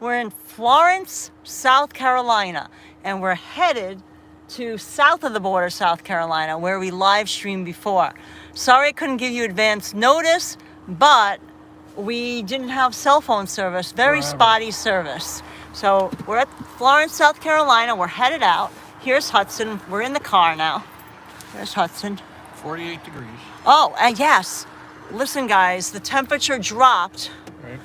We're in Florence, South Carolina, and we're headed to south of the border, South Carolina, where we live streamed before. Sorry I couldn't give you advance notice, but we didn't have cell phone service, very spotty service. So we're at Florence, South Carolina. We're headed out. Here's Hudson. We're in the car now. There's Hudson. 48 degrees. Oh, and yes. Listen, guys, the temperature dropped. Right.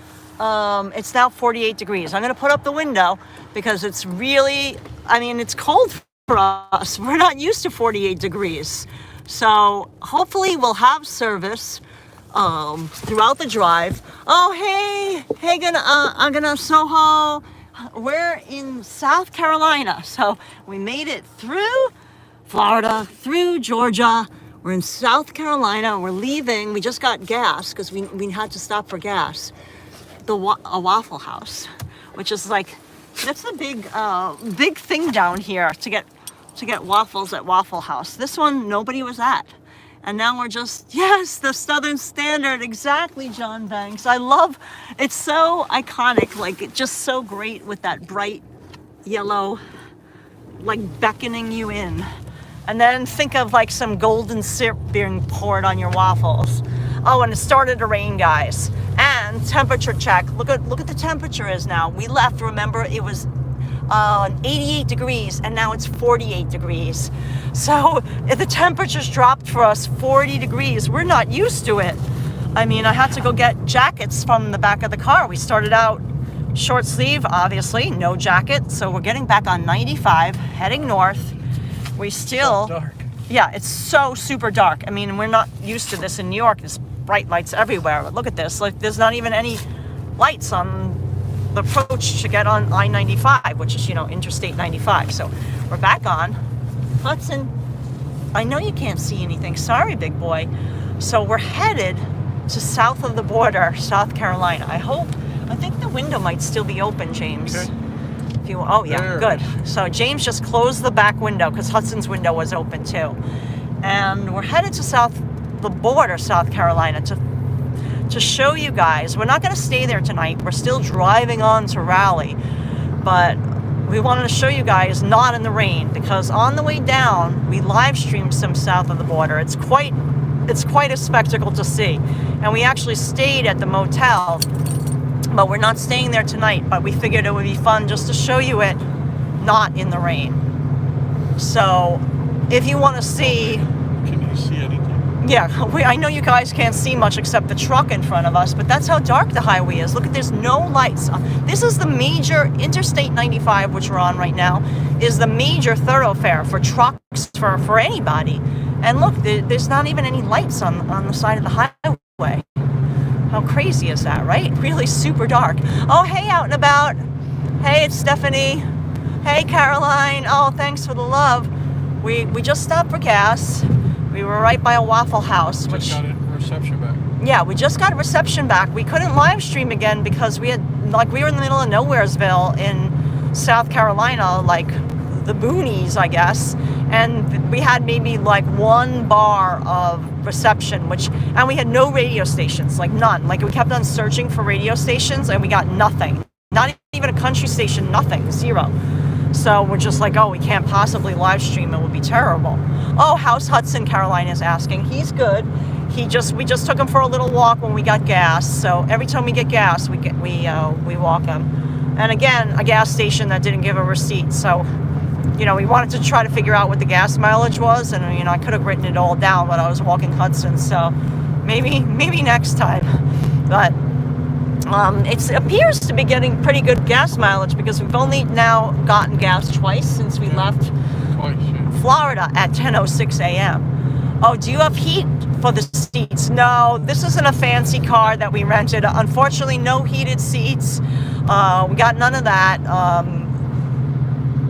It's now 48 degrees. I'm going to put up the window because it's really, it's cold for us. We're not used to 48 degrees. So hopefully we'll have service throughout the drive. Oh, hey, I'm gonna Soho. We're in South Carolina. So we made it through Florida, through Georgia. We're in South Carolina. We're leaving. We just got gas because we had to stop for gas. A Waffle House, which is like, that's the big thing down here to get waffles at Waffle House. This one nobody was at. And now we're just, yes, the Southern Standard, exactly, John Banks. I love, it's so iconic, like it's just so great with that bright yellow, like beckoning you in. And then think of like some golden syrup being poured on your waffles. Oh, and it started to rain, guys. And temperature check, look at the temperature is now. We left, remember, it was 88 degrees and now it's 48 degrees. So if the temperatures dropped for us 40 degrees, we're not used to it. I had to go get jackets from the back of the car. We started out short sleeve, obviously, no jacket. So we're getting back on 95, heading north. We still, so dark. Yeah, it's so super dark. We're not used to this in New York. There's bright lights everywhere. But look at this, like there's not even any lights on the approach to get on I-95, which is, Interstate 95. So we're back on. Hudson, I know you can't see anything. Sorry, big boy. So we're headed to south of the border, South Carolina. I think the window might still be open, James. Okay. If you, oh yeah, good. So James just closed the back window because Hudson's window was open too. And we're headed to the border, South Carolina, to show you guys. We're not going to stay there tonight. We're still driving on to Raleigh, but we wanted to show you guys not in the rain, because on the way down we live streamed some south of the border. It's quite a spectacle to see, and we actually stayed at the motel, but we're not staying there tonight. But we figured it would be fun just to show you it not in the rain. So if you want to see, can you see anything? Yeah, I know you guys can't see much except the truck in front of us, but that's how dark the highway is. Look, there's no lights. This is the major Interstate 95, which we're on right now, is the major thoroughfare for trucks, for anybody. And look, there's not even any lights on the side of the highway. How crazy is that, right? Really super dark. Oh, hey, out and about. Hey, it's Stephanie. Hey, Caroline. Oh, thanks for the love. We just stopped for gas. We were right by a Waffle House, which just got a reception back. Yeah, we just got a reception back. We couldn't live stream again because we were in the middle of Nowheresville in South Carolina, like the boonies, I guess. And we had maybe like one bar of reception, and we had no radio stations, like none. Like we kept on searching for radio stations and we got nothing. Not even a country station, nothing, zero. So we're just like, oh, we can't possibly live stream. It would be terrible. Oh, how's Hudson? Caroline is asking. He's good. We just took him for a little walk when we got gas. So every time we get gas, we walk him. And again, a gas station that didn't give a receipt. So, we wanted to try to figure out what the gas mileage was, and I could have written it all down, but I was walking Hudson. So maybe next time. But it appears to be getting pretty good gas mileage because we've only now gotten gas twice since we left Florida at 10:06 a.m. Oh, do you have heat for the seats? No, this isn't a fancy car that we rented. Unfortunately, no heated seats. We got none of that.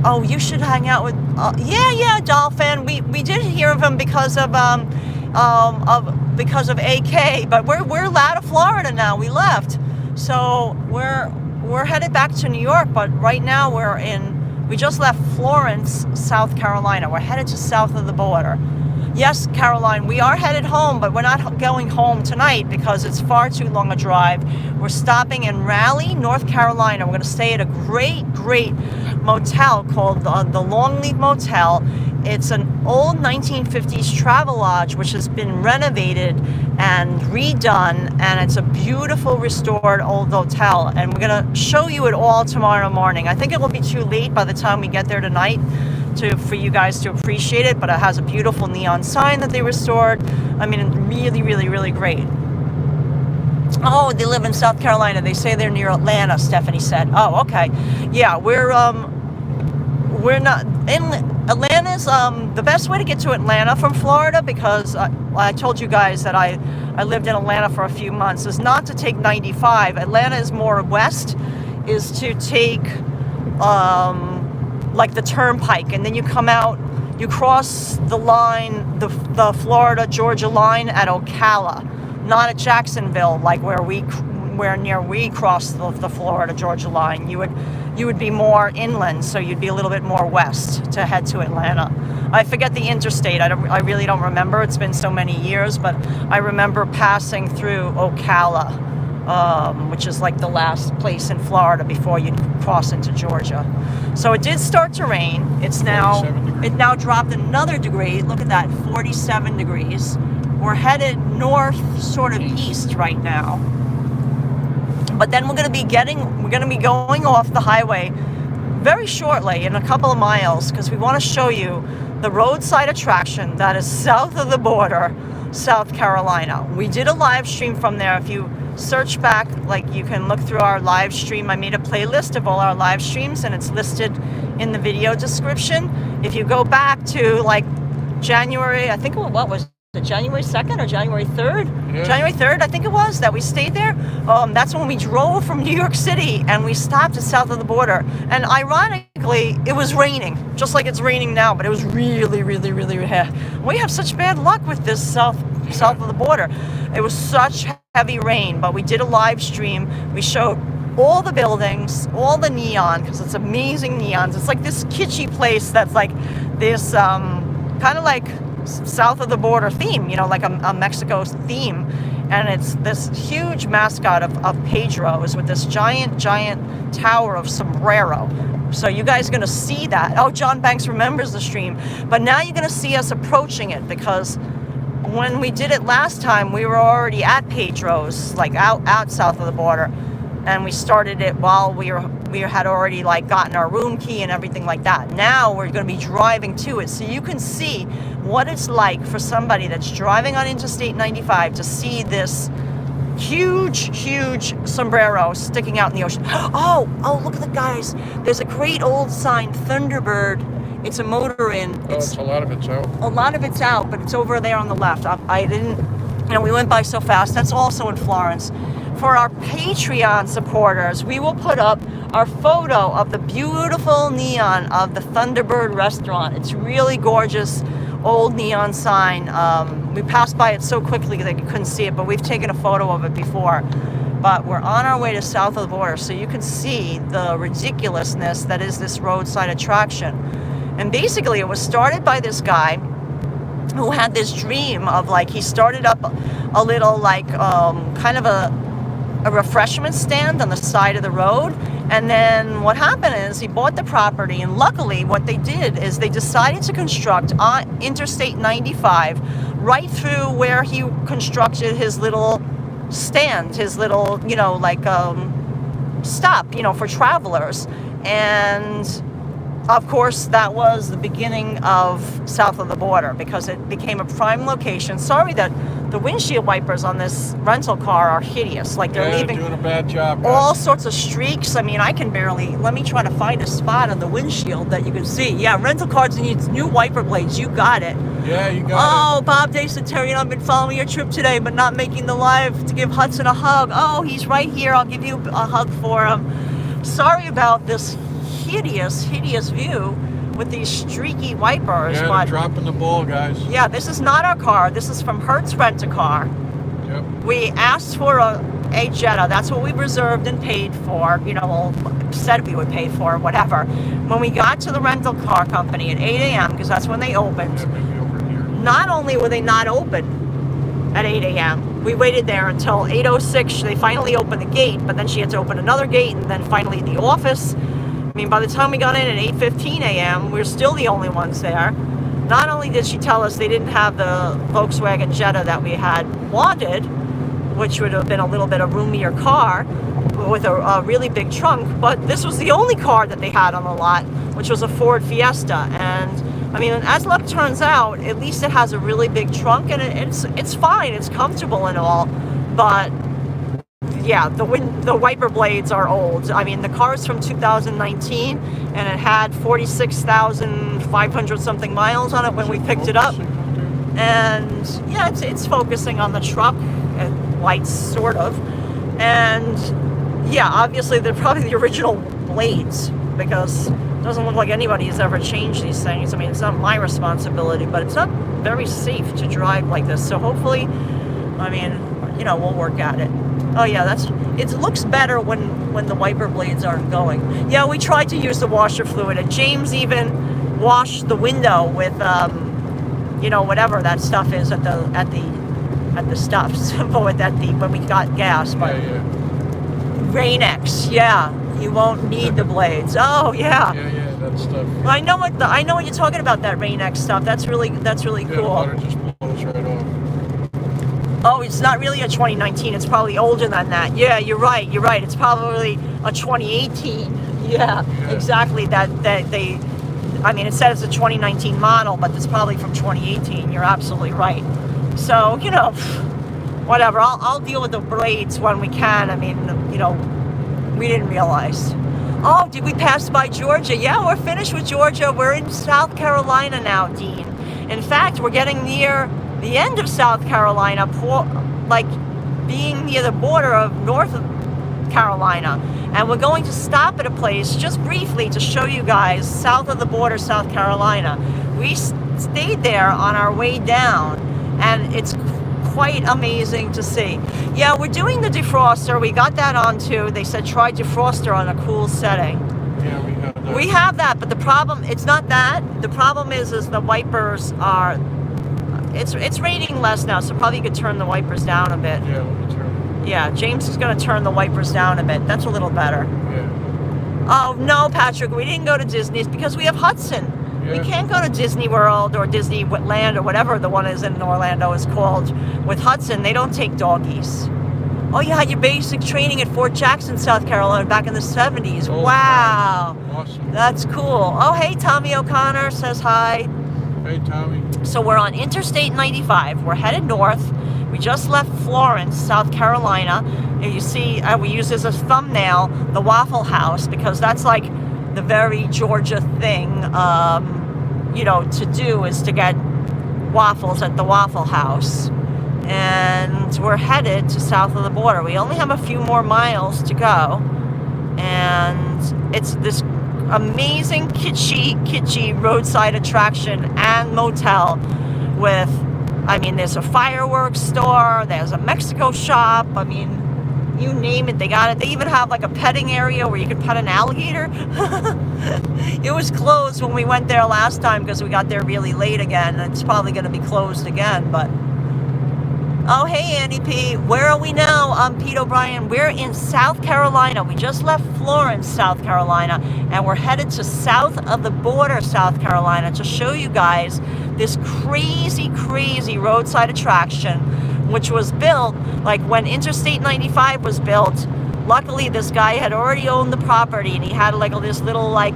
Oh, you should hang out with. Yeah, Dolphin. We did hear of him because of AK, but we're out of Florida now. We left. So we're headed back to New York, but right now we just left Florence, South Carolina. We're headed to south of the border. Yes, Caroline, we are headed home, but we're not going home tonight because it's far too long a drive. We're stopping in Raleigh, North Carolina. We're going to stay at a great, great motel called the Longleaf Motel. It's an old 1950s travel lodge which has been renovated and redone, and it's a beautiful restored old hotel, and we're going to show you it all tomorrow morning. I think it will be too late by the time we get there tonight for you guys to appreciate it, but it has a beautiful neon sign that they restored. I mean, really, really, really great. Oh, they live in South Carolina. They say they're near Atlanta, Stephanie said. Oh, okay. Yeah, we're not in Atlanta's the best way to get to Atlanta from Florida, because I told you guys that I lived in Atlanta for a few months, is not to take 95. Atlanta is more west, is to take like the turnpike, and then you come out, you cross the line, the Florida-Georgia line at Ocala, not at Jacksonville, like where we crossed the Florida-Georgia line. You would be more inland, so you'd be a little bit more west to head to Atlanta. I forget the interstate. I really don't remember. It's been so many years, but I remember passing through Ocala, which is like the last place in Florida before you cross into Georgia. So it did start to rain. It now dropped another degree. Look at that, 47 degrees. We're headed north, sort of east right now. But then we're going to be going off the highway very shortly, in a couple of miles, because we want to show you the roadside attraction that is south of the border, South Carolina. We did a live stream from there. If you search back, like, you can look through our live stream. I made a playlist of all our live streams, and it's listed in the video description. If you go back to like January, I think, what was it, January 2nd or January 3rd? Yeah. January 3rd, I think it was, that we stayed there. That's when we drove from New York City and we stopped at south of the border. And ironically, it was raining, just like it's raining now, but it was really, really, really heavy. We have such bad luck with this south of the border. It was such heavy rain, but we did a live stream. We showed all the buildings, all the neon, because it's amazing neons. It's like this kitschy place that's like this kind of like south of the border theme, you know, like a Mexico theme. And it's this huge mascot of Pedro's with this giant tower of sombrero. So you guys are going to see that. Oh, John Banks remembers the stream. But now you're going to see us approaching it, because when we did it last time, we were already at Pedro's, like out south of the border. And we started it while we had already like gotten our room key and everything like that. Now we're going to be driving to it, so you can see what it's like for somebody that's driving on Interstate 95 to see this huge sombrero sticking out in the ocean. Oh, look at the guys. There's a great old sign, Thunderbird. It's a motor inn. A lot of it's out. A lot of it's out, but it's over there on the left. I didn't, we went by so fast. That's also in Florence. For our Patreon supporters, we will put up our photo of the beautiful neon of the Thunderbird restaurant. It's really gorgeous, old neon sign. We passed by it so quickly that you couldn't see it, but we've taken a photo of it before. But we're on our way to south of the border, so you can see the ridiculousness that is this roadside attraction. And basically, it was started by this guy who had this dream of, like, he started up a little, like, kind of a refreshment stand on the side of the road. And then what happened is he bought the property, and luckily what they did is they decided to construct on Interstate 95 right through where he constructed his little stand, his little, stop, for travelers. And of course, that was the beginning of south of the border, because it became a prime location. Sorry that the windshield wipers on this rental car are hideous. Like, they're leaving doing a bad job, guys. All sorts of streaks. I mean, I can barely, let me try to find a spot on the windshield that you can see. Yeah, rental cars needs new wiper blades. You got it. Yeah, you got it. Oh, Bob Day said, Terry, I've been following your trip today, but not making the live to give Hudson a hug. Oh, he's right here. I'll give you a hug for him. Sorry about this hideous view with these streaky wipers. Yeah, but dropping the ball, guys. Yeah, this is not our car. This is from Hertz Rent-A-Car. Yep. We asked for a Jetta. That's what we reserved and paid for. Said we would pay for, whatever. When we got to the rental car company at 8 a.m., because that's when they opened, Yeah, maybe over here. not only were they not open at 8 a.m., we waited there until 8:06. They finally opened the gate, but then she had to open another gate, and then finally the office. I mean, by the time we got in at 8:15 a.m., we were still the only ones there. Not only did she tell us they didn't have the Volkswagen Jetta that we had wanted, which would have been a little bit of roomier car with a really big trunk, but this was the only car that they had on the lot, which was a Ford Fiesta. And I mean, as luck turns out, at least it has a really big trunk, and it's fine, it's comfortable and all, but yeah, the wiper blades are old. I mean, the car is from 2019, and it had 46,500 something miles on it when we picked it up. And yeah, it's focusing on the truck and lights, sort of. And yeah, obviously they're probably the original blades, because it doesn't look like anybody has ever changed these things. I mean, it's not my responsibility, but it's not very safe to drive like this. So hopefully, I mean, you know, we'll work at it. Oh yeah, it looks better when the wiper blades aren't going. Yeah, we tried to use the washer fluid, and James even washed the window with you know, whatever that stuff is at the stuffs when we got gas. But Yeah. Rain-X, yeah, you won't need the blades. Oh yeah. Yeah, that stuff. I know what you're talking about. That Rain-X stuff. That's really Yeah, the cool. water just blows right off. Oh, it's not really a 2019. It's probably older than that. Yeah, you're right. It's probably a 2018. Yeah. Exactly. That they. I mean, it says it's a 2019 model, but it's probably from 2018. You're absolutely right. So, you know, whatever. I'll deal with the blades when we can. I mean, you know, we didn't realize. Oh, did we pass by Georgia? Yeah, we're finished with Georgia. We're in South Carolina now, Dean. In fact, we're getting near the end of South Carolina, like being near the border of North Carolina. And we're going to stop at a place just briefly to show you guys south of the border, South Carolina. We stayed there on our way down, and it's quite amazing to see. Yeah, we're doing the defroster. We got that on too. They said try defroster on a cool setting. Yeah, we have that. We have that, but the problem, it's not that. The problem is the wipers are, it's raining less now, so probably you could turn the wipers down a bit. Yeah, let me turn. Yeah, James is going to turn the wipers down a bit. That's a little better. Yeah. Oh, no, Patrick, we didn't go to Disney's because we have Hudson. Yeah. We can't go to Disney World or Disneyland or whatever the one is in Orlando is called. With Hudson, they don't take doggies. Oh, you had your basic training at Fort Jackson, South Carolina back in the 70s. Oh, wow. Awesome. That's cool. Oh, hey, Tommy O'Connor says hi. Hey, Tommy. So we're on Interstate 95. We're headed north. We just left Florence, South Carolina. And you see, we use as a thumbnail the Waffle House, because that's like the very Georgia thing, you know, to do is to get waffles at the Waffle House. And we're headed to south of the border. We only have a few more miles to go. And it's this amazing kitschy roadside attraction and motel with, I mean, there's a fireworks store, there's a Mexico shop, I mean, you name it, they got it. They even have like a petting area where you could pet an alligator. It was closed when we went there last time because we got there really late again. It's probably going to be closed again, but... Oh, hey, Annie P. Where are we now? I'm Pete O'Brien. We're in South Carolina. We just left Florence, South Carolina, and we're headed to south of the border, South Carolina, to show you guys this crazy, crazy roadside attraction, which was built, like when Interstate 95 was built. Luckily, this guy had already owned the property, and he had like this little, like,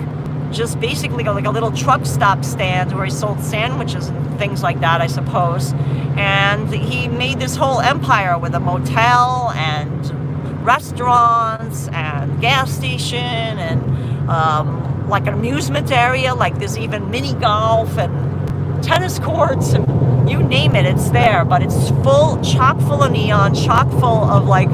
just basically like a little truck stop stand where he sold sandwiches and things like that, I suppose. And he made this whole empire with a motel and restaurants and gas station and like an amusement area, like there's even mini golf and tennis courts and you name it, it's there. But it's chock full of neon, chock full of like,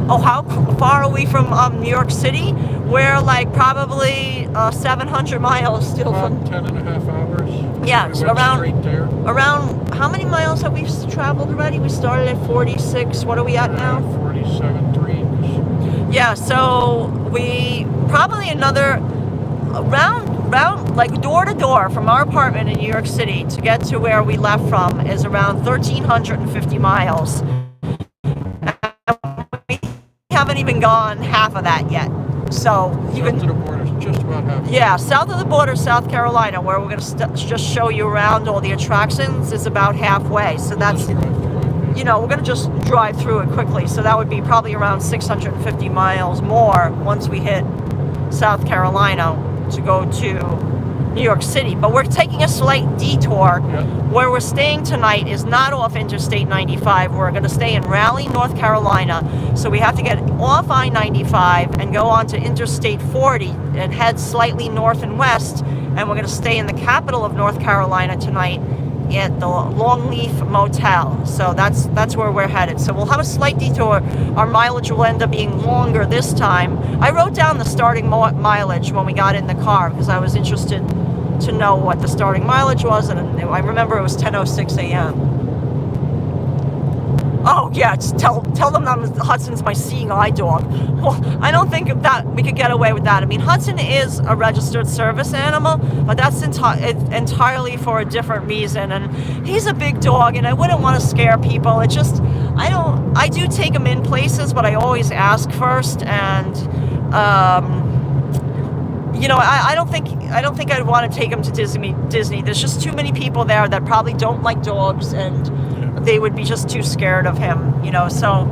oh, how far are we from New York City? We're like probably 700 miles still from... 10 and a half hours. Yeah, We went straight there. around, how many miles have we traveled already? We started at 46, what are we at now? 47.3. Yeah, so we probably another, around around, like door to door from our apartment in New York City to get to where we left from is around 1,350 miles. We haven't even gone half of that yet. So you South can, to the border, just about half. yeah, south of the border, South Carolina, where we're going to just show you around all the attractions, is about halfway. So that's, you know, we're going to just drive through it quickly. So that would be probably around 650 miles more once we hit South Carolina to go to New York City. But we're taking a slight detour. Where we're staying tonight is not off Interstate 95. We're going to stay in Raleigh, North Carolina. So we have to get off I-95 and go on to Interstate 40 and head slightly north and west. And we're going to stay in the capital of North Carolina tonight at the Longleaf Motel. So that's where we're headed. So we'll have a slight detour. Our mileage will end up being longer this time. I wrote down the starting mileage when we got in the car because I was interested to know what the starting mileage was, and I remember it was 10:06 a.m. Oh yeah, just tell them Hudson's my seeing eye dog. Well, I don't think that we could get away with that. I mean, Hudson is a registered service animal, but that's entirely for a different reason. And he's a big dog, and I wouldn't want to scare people. It just, I do take him in places, but I always ask first. And you know, I don't think I'd want to take him to Disney. There's just too many people there that probably don't like dogs, and they would be just too scared of him, you know. So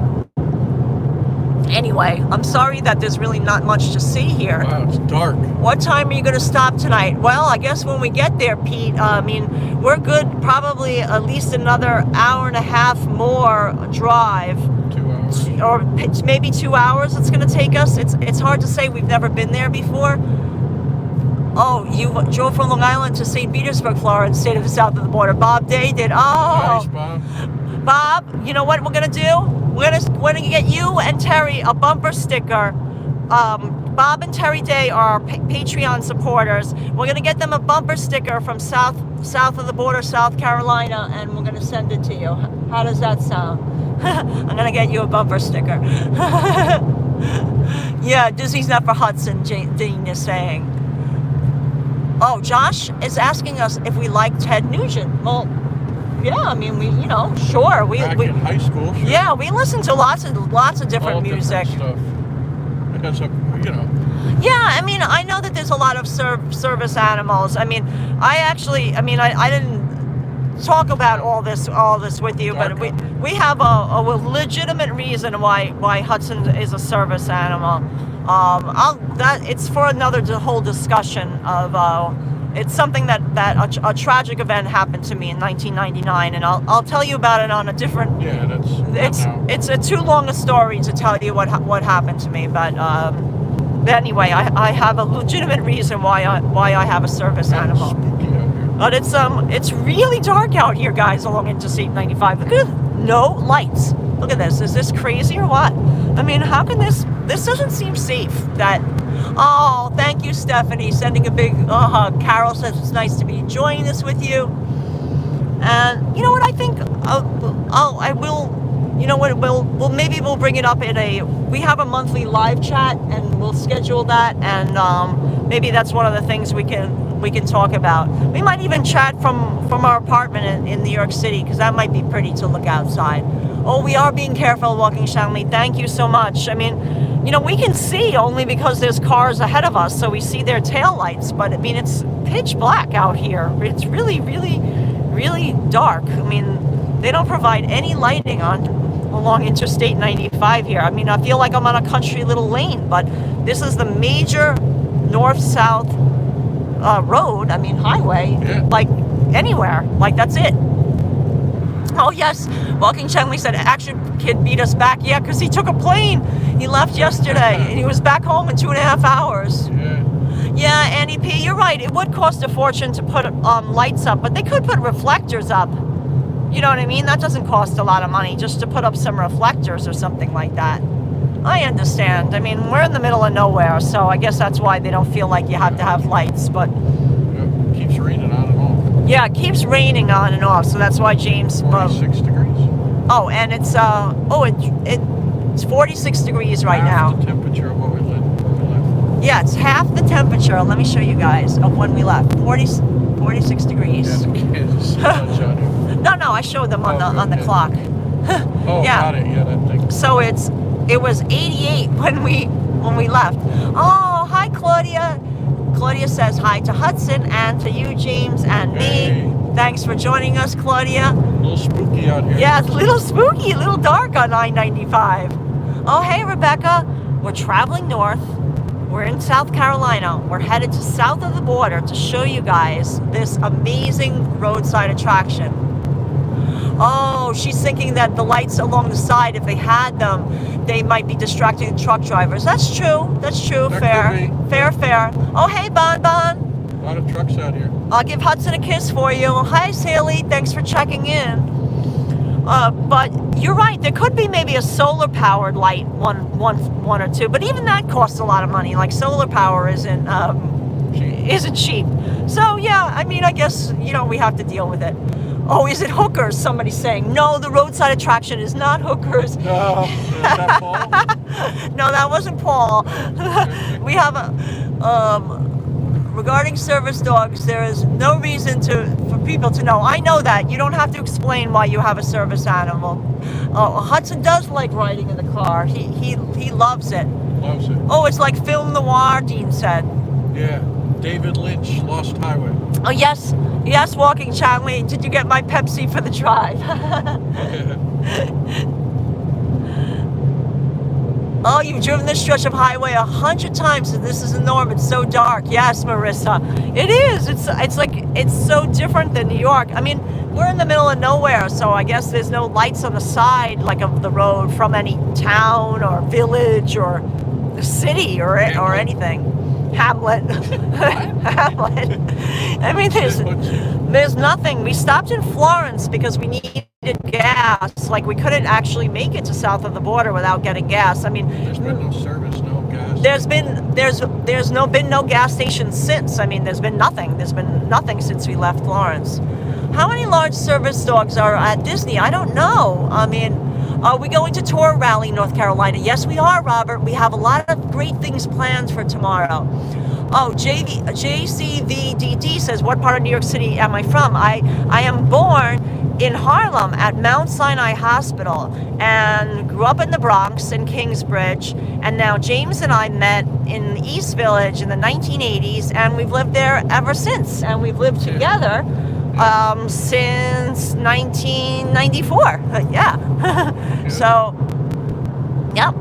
anyway, I'm sorry that there's really not much to see here. Wow, it's dark. What time are you going to stop tonight? Well, I guess when we get there, Pete, I mean, we're good probably at least another hour and a half more drive. 2 hours. Or maybe 2 hours it's going to take us. It's hard to say. We've never been there before. Oh, you drove from Long Island to St. Petersburg, Florida, instead of south of the border. Bob Day did. Oh, Nice, Bob. Bob, you know what we're gonna do? We're gonna get you and Terry a bumper sticker. Bob and Terry Day are Patreon supporters. We're gonna get them a bumper sticker from south of the border, South Carolina, and we're gonna send it to you. How does that sound? I'm gonna get you a bumper sticker. Yeah, Disney's not for Hudson, Dean is saying. Oh, Josh is asking us if we like Ted Nugent. Well, yeah, I mean, you know, sure. Back in high school, sure. Yeah, we listen to lots of different music. Different stuff. Because of, you know. Yeah, I mean, I know that there's a lot of service animals. I mean, I didn't talk about all this with you, but we have a legitimate reason why Hudson is a service animal. It's for another whole discussion of it's something that a tragic event happened to me in 1999, and I'll tell you about it on a different. Yeah, it's a too long a story to tell you what happened to me, but anyway, I have a legitimate reason why I have a service animal. But it's really dark out here, guys, along Interstate 95. Look at no lights. Look at this. Is this crazy or what? I mean, how can this doesn't seem safe. Oh, thank you, Stephanie, sending a big hug. Carol says it's nice to be enjoying this with you. And you know what? I think maybe we'll bring it up we have a monthly live chat, and we'll schedule that, and maybe that's one of the things we can talk about. We might even chat from our apartment in New York City, because that might be pretty to look outside. Oh, we are being careful walking, Shanley. Thank you so much. I mean, you know, we can see only because there's cars ahead of us, so we see their tail lights, but I mean, it's pitch black out here. It's really, really, really dark. I mean, they don't provide any lighting along Interstate 95 here. I mean, I feel like I'm on a country little lane, but this is the major north-south road, I mean, highway, like anywhere, like that's it. Oh yes, Walking Chenley said Action Kid beat us back. Yeah, because he took a plane. He left yesterday and he was back home in 2.5 hours. Yeah, Annie P, you're right. It would cost a fortune to put lights up, but they could put reflectors up. You know what I mean? That doesn't cost a lot of money, just to put up some reflectors or something like that. I understand. I mean, we're in the middle of nowhere, so I guess that's why they don't feel like you have to have lights, but... It keeps raining on and off. Yeah, it keeps raining on and off, so that's why James... 46 degrees. Oh, and it's, it's 46 degrees right now. The temperature of what we live. Yeah, it's half the temperature. Let me show you guys of when we left. 46 degrees. Yeah, the kids. No, I showed them on the clock. Oh, Yeah. got it. Yeah, that thing. So it was 88 when we left. Oh, hi Claudia. Claudia says hi to Hudson and to you, James, and Hey. me. Thanks for joining us, Claudia. A little spooky out here. Yeah, it's a little spooky, a little dark on I-95. Oh, hey, Rebecca. We're traveling north. We're in South Carolina. We're headed to south of the border to show you guys this amazing roadside attraction. Oh, she's thinking that the lights along the side, if they had them, they might be distracting the truck drivers. That's true. That's true. That Fair. could be. Fair. Oh, hey, Bon Bon. A lot of trucks out here. I'll give Hudson a kiss for you. Hi, Sally. Thanks for checking in. But you're right. There could be maybe a solar-powered light, one or two. But even that costs a lot of money. Like solar power isn't cheap. So yeah, I mean, I guess we have to deal with it. Oh, is it hookers? Somebody's saying. No, the roadside attraction is not hookers. No, is that Paul? No, that wasn't Paul. We have regarding service dogs, there is no reason for people to know. I know that. You don't have to explain why you have a service animal. Hudson does like riding in the car. He loves it. Loves it. Oh, it's like film noir, Dean said. Yeah. David Lynch, Lost Highway. Oh, yes, walking Chanley. Did you get my Pepsi for the drive? Oh, you've driven this stretch of highway 100 times, and this is the norm. It's so dark. Yes, Marissa, it is. It's so different than New York. I mean, we're in the middle of nowhere, so I guess there's no lights on the side like of the road from any town or village or city or anything. Hamlet. Hamlet. I mean, there's nothing. We stopped in Florence because we needed gas. Like, we couldn't actually make it to south of the border without getting gas. I mean, There's been no service, no gas. there's been no gas stations since. I mean, there's been nothing. There's been nothing since we left Florence. How many large service dogs are at Disney? I don't know. I mean, are we going to tour Raleigh, North Carolina? Yes, we are, Robert. We have a lot of great things planned for tomorrow. Oh, JCVDD says, what part of New York City am I from? I am born in Harlem at Mount Sinai Hospital and grew up in the Bronx in Kingsbridge. And now James and I met in the East Village in the 1980s, and we've lived there ever since. And we've lived together since 1994. Yeah. So, yeah.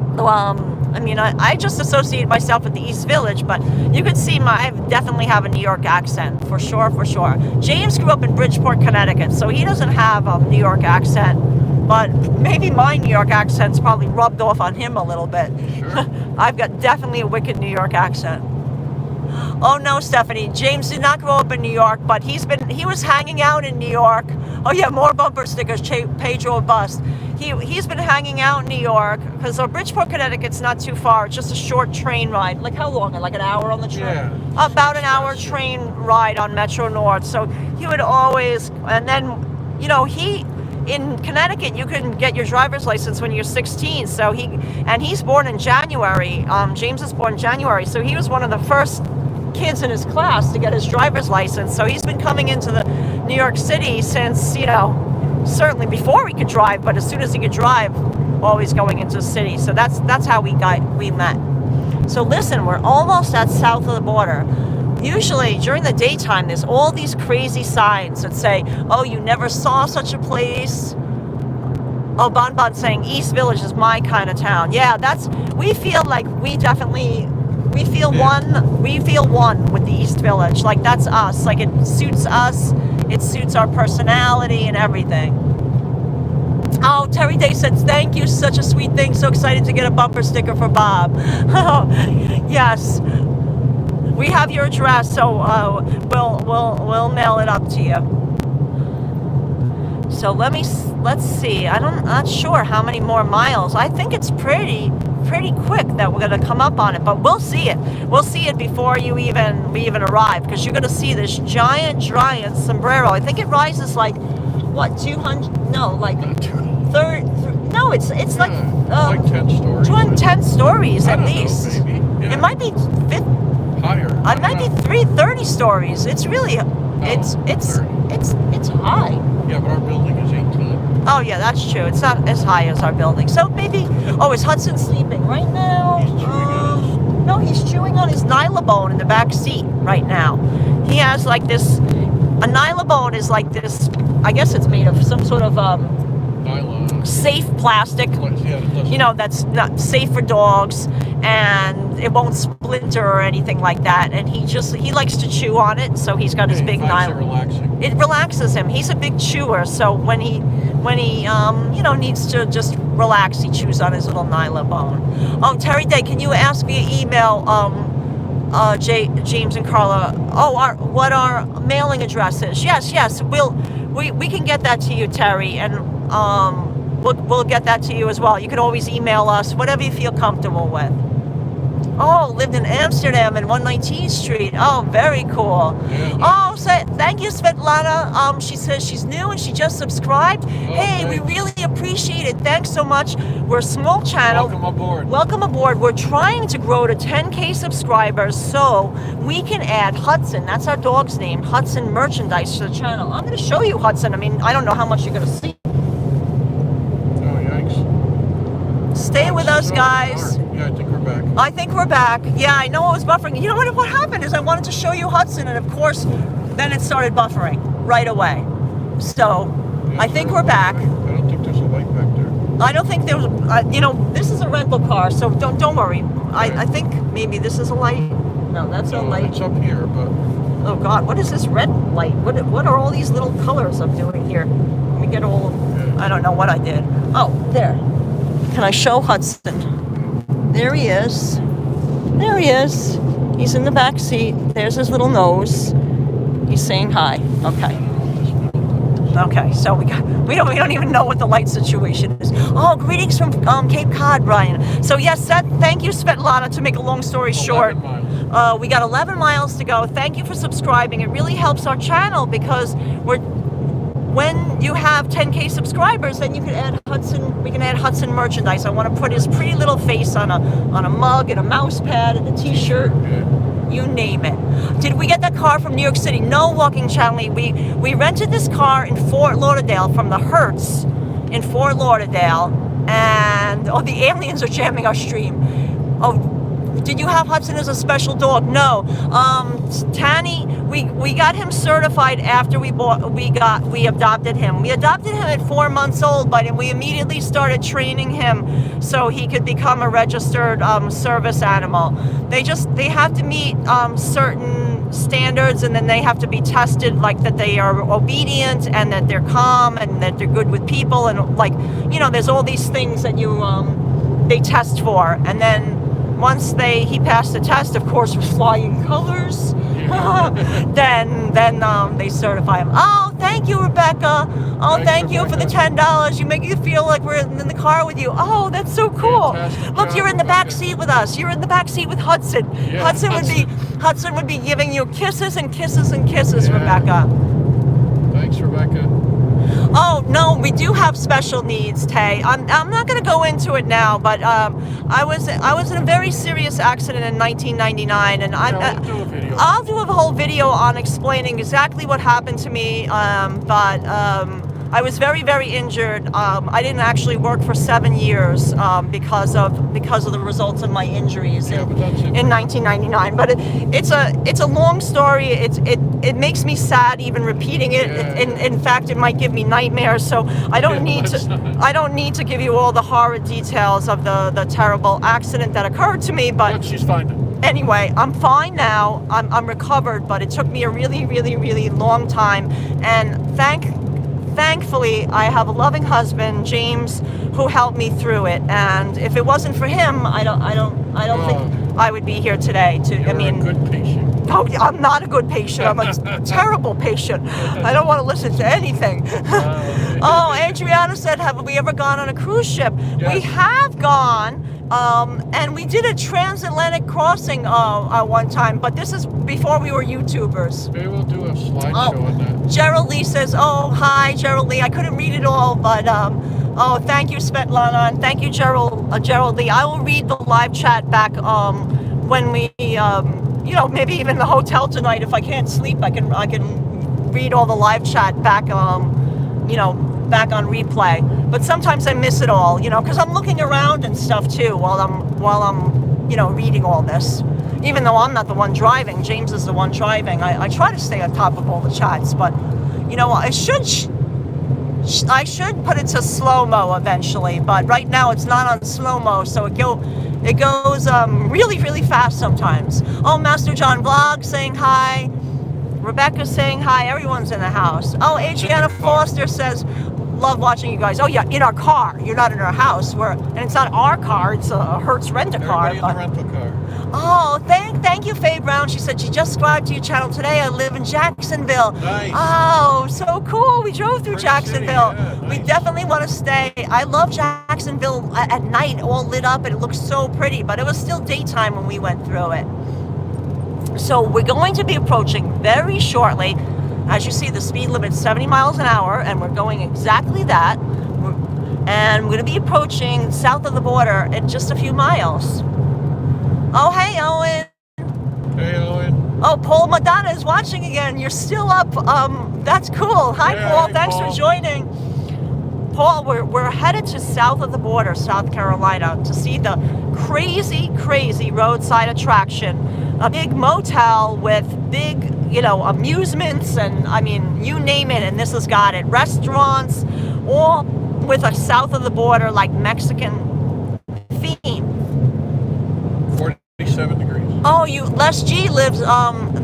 I mean, I just associate myself with the East Village, but you could see I definitely have a New York accent, for sure. James grew up in Bridgeport, Connecticut, so he doesn't have a New York accent, but maybe my New York accent's probably rubbed off on him a little bit. Sure. I've got definitely a wicked New York accent. Oh no, Stephanie, James did not grow up in New York, but he was hanging out in New York. Oh yeah, more bumper stickers, Pedro Bust. He's been hanging out in New York because Bridgeport, Connecticut's not too far. It's just a short train ride. Like how long? Like an hour on the train? Yeah. About an hour train ride on Metro North. So he would always, and then, in Connecticut, you can get your driver's license when you're 16. So he's born in January. James is born in January. So he was one of the first kids in his class to get his driver's license. So he's been coming into the New York City since, certainly before he could drive, but as soon as he could drive, always going into the city. So that's how we met. So listen, we're almost at south of the border. Usually during the daytime, there's all these crazy signs that say, oh, you never saw such a place. Oh, Bon Bon saying East Village is my kind of town. Yeah, we feel like we feel one with the East Village. Like that's us. Like it suits us. It suits our personality and everything. Oh, Terry Day said, thank you, such a sweet thing. So excited to get a bumper sticker for Bob. Oh, yes. We have your address, so we'll mail it up to you. So let's see. I'm not sure how many more miles. I think it's pretty quick that we're going to come up on it, but we'll see it. We'll see it before we even arrive, because you're going to see this giant sombrero. I think it rises like what, 200? No, like third. No, it's like 10 stories. 10 stories at least. Maybe. Yeah. It might be Higher. it might be 30 stories. It's really, it's 30. high. Yeah, but our building is 18. Oh yeah, that's true. It's not as high as our building. So maybe, is Hudson sleeping right now? He's chewing on No, he's chewing on his nylabone in the back seat right now. He has like this, a nylabone is like this, I guess it's made of some sort of nylon. safe plastic, Yeah, that's not safe for dogs, and it won't splinter or anything like that. And he likes to chew on it, so he's got his big nylon. Relaxing. It relaxes him. He's a big chewer, so when he needs to just relax, he chews on his little nylabone. Oh, Terry Day, can you ask via email, James and Carla, what our mailing address is? Yes, we can get that to you, Terry, and we'll get that to you as well. You can always email us, whatever you feel comfortable with. Oh, lived in Amsterdam in 119th Street. Oh, very cool. Yeah. Thank you, Svetlana. She says she's new and she just subscribed. Hey, we really appreciate it. Thanks so much. We're a small channel. Welcome aboard. We're trying to grow to 10K subscribers so we can add Hudson. That's our dog's name, Hudson merchandise to the channel. I'm going to show you Hudson. I mean, I don't know how much you're going to see. Oh, yikes. Stay with us, guys. Yeah, I think we're back. I think we're back. Yeah, I know it was buffering. You know what happened is I wanted to show you Hudson, and of course, then it started buffering right away. So, I think we're back. I don't think there's a light back there. I don't think there was, this is a rental car, so don't worry. I think maybe this is a light. No, that's a light. It's up here, but... Oh God, what is this red light? What are all these little colors I'm doing here? Let me get all, I don't know what I did. Oh, there. Can I show Hudson? There he is. There he is. He's in the back seat. There's his little nose. He's saying hi. Okay. Okay, so we don't even know what the light situation is. Oh, greetings from Cape Cod, Brian. So yes, thank you, Svetlana. To make a long story short, we got 11 miles to go. Thank you for subscribing. It really helps our channel because when you have 10K subscribers, then you can add Hudson. We can add Hudson merchandise. I want to put his pretty little face on a mug and a mouse pad and a T-shirt. You name it. Did we get that car from New York City? No, Walking Charlie. We rented this car in Fort Lauderdale from the Hertz in Fort Lauderdale, and the aliens are jamming our stream. Oh. Did you have Hudson as a special dog? No. Tanny, we got him certified after we adopted him. We adopted him at 4 months old, but we immediately started training him so he could become a registered service animal. They have to meet certain standards, and then they have to be tested, like that they are obedient and that they're calm and that they're good with people, and there's all these things that they test for, and then once he passed the test, of course, with flying colors, then they certify him. Oh, thank you, Rebecca. Oh, thank you for the $10. You make me feel like we're in the car with you. Oh, that's so cool. Look, you're in the back seat with us. You're in the back seat with Hudson. Yeah, Hudson would be giving you kisses and kisses and kisses, Rebecca. Thanks, Rebecca. Oh, no, we do have special needs, Tay. I'm not going to go into it now, but I was in a very serious accident in 1999, and I'll do a whole video on explaining exactly what happened to me, but I was very, very injured. I didn't actually work for 7 years because of the results of my injuries in 1999. But it's a long story. It makes me sad even repeating it. In fact, it might give me nightmares. So I don't need to give you all the horror details of the terrible accident that occurred to me. But she's fine. Anyway, I'm fine now. I'm recovered, but it took me a really, really, really long time. And thankfully, I have a loving husband, James, who helped me through it. And if it wasn't for him, I don't think I would be here today. You're a good patient. Oh, I'm not a good patient. I'm a terrible patient. I don't want to listen to anything. Oh, Adriana said, have we ever gone on a cruise ship? Yes. We have gone. And we did a transatlantic crossing one time, but this is before we were YouTubers. Maybe we'll do a slideshow on that. Gerald Lee says, oh, hi, Gerald Lee. I couldn't read it all, but thank you, Svetlana, and thank you, Gerald Lee. I will read the live chat back when we, you know, maybe even the hotel tonight, if I can't sleep, I can read all the live chat back, you know, back on replay. But sometimes I miss it all, you know, because I'm looking around and stuff too while I'm, you know, reading all this. Even though I'm not the one driving, James is the one driving. I try to stay on top of all the chats, but you know, I should put it to slow-mo eventually, but right now it's not on slow-mo, so it goes really, really fast sometimes. Oh, Master John Vlog saying hi. Rebecca's saying hi. Everyone's in the house. Oh, Adriana Foster says, love watching you guys. Oh yeah, in our car. You're not in our house. And it's not our car. It's a Hertz rent-a-car. Everybody in the rental car. Oh, thank you, Faye Brown. She said she just subscribed to your channel today. I live in Jacksonville. Nice. Oh, so cool. We drove through Pretty Jacksonville. city, yeah, nice. We definitely want to stay. I love Jacksonville at night, all lit up, and it looks so pretty, but it was still daytime when we went through it. So we're going to be approaching very shortly. As you see, the speed limit's 70 miles an hour, and we're going exactly that. And we're going to be approaching south of the border in just a few miles. Oh, hey, Owen. Hey, Owen. Oh, Paul Madonna is watching again. You're still up. That's cool. Hi, Yeah, Paul. hey, Thanks Paul. for joining. Paul, we're headed to south of the border, South Carolina, to see the crazy, crazy roadside attraction. A big motel with big, you know, amusements and, I mean, you name it, and this has got it. Restaurants, all with a south of the border, like Mexican theme. 47 degrees. Oh, Les G lives,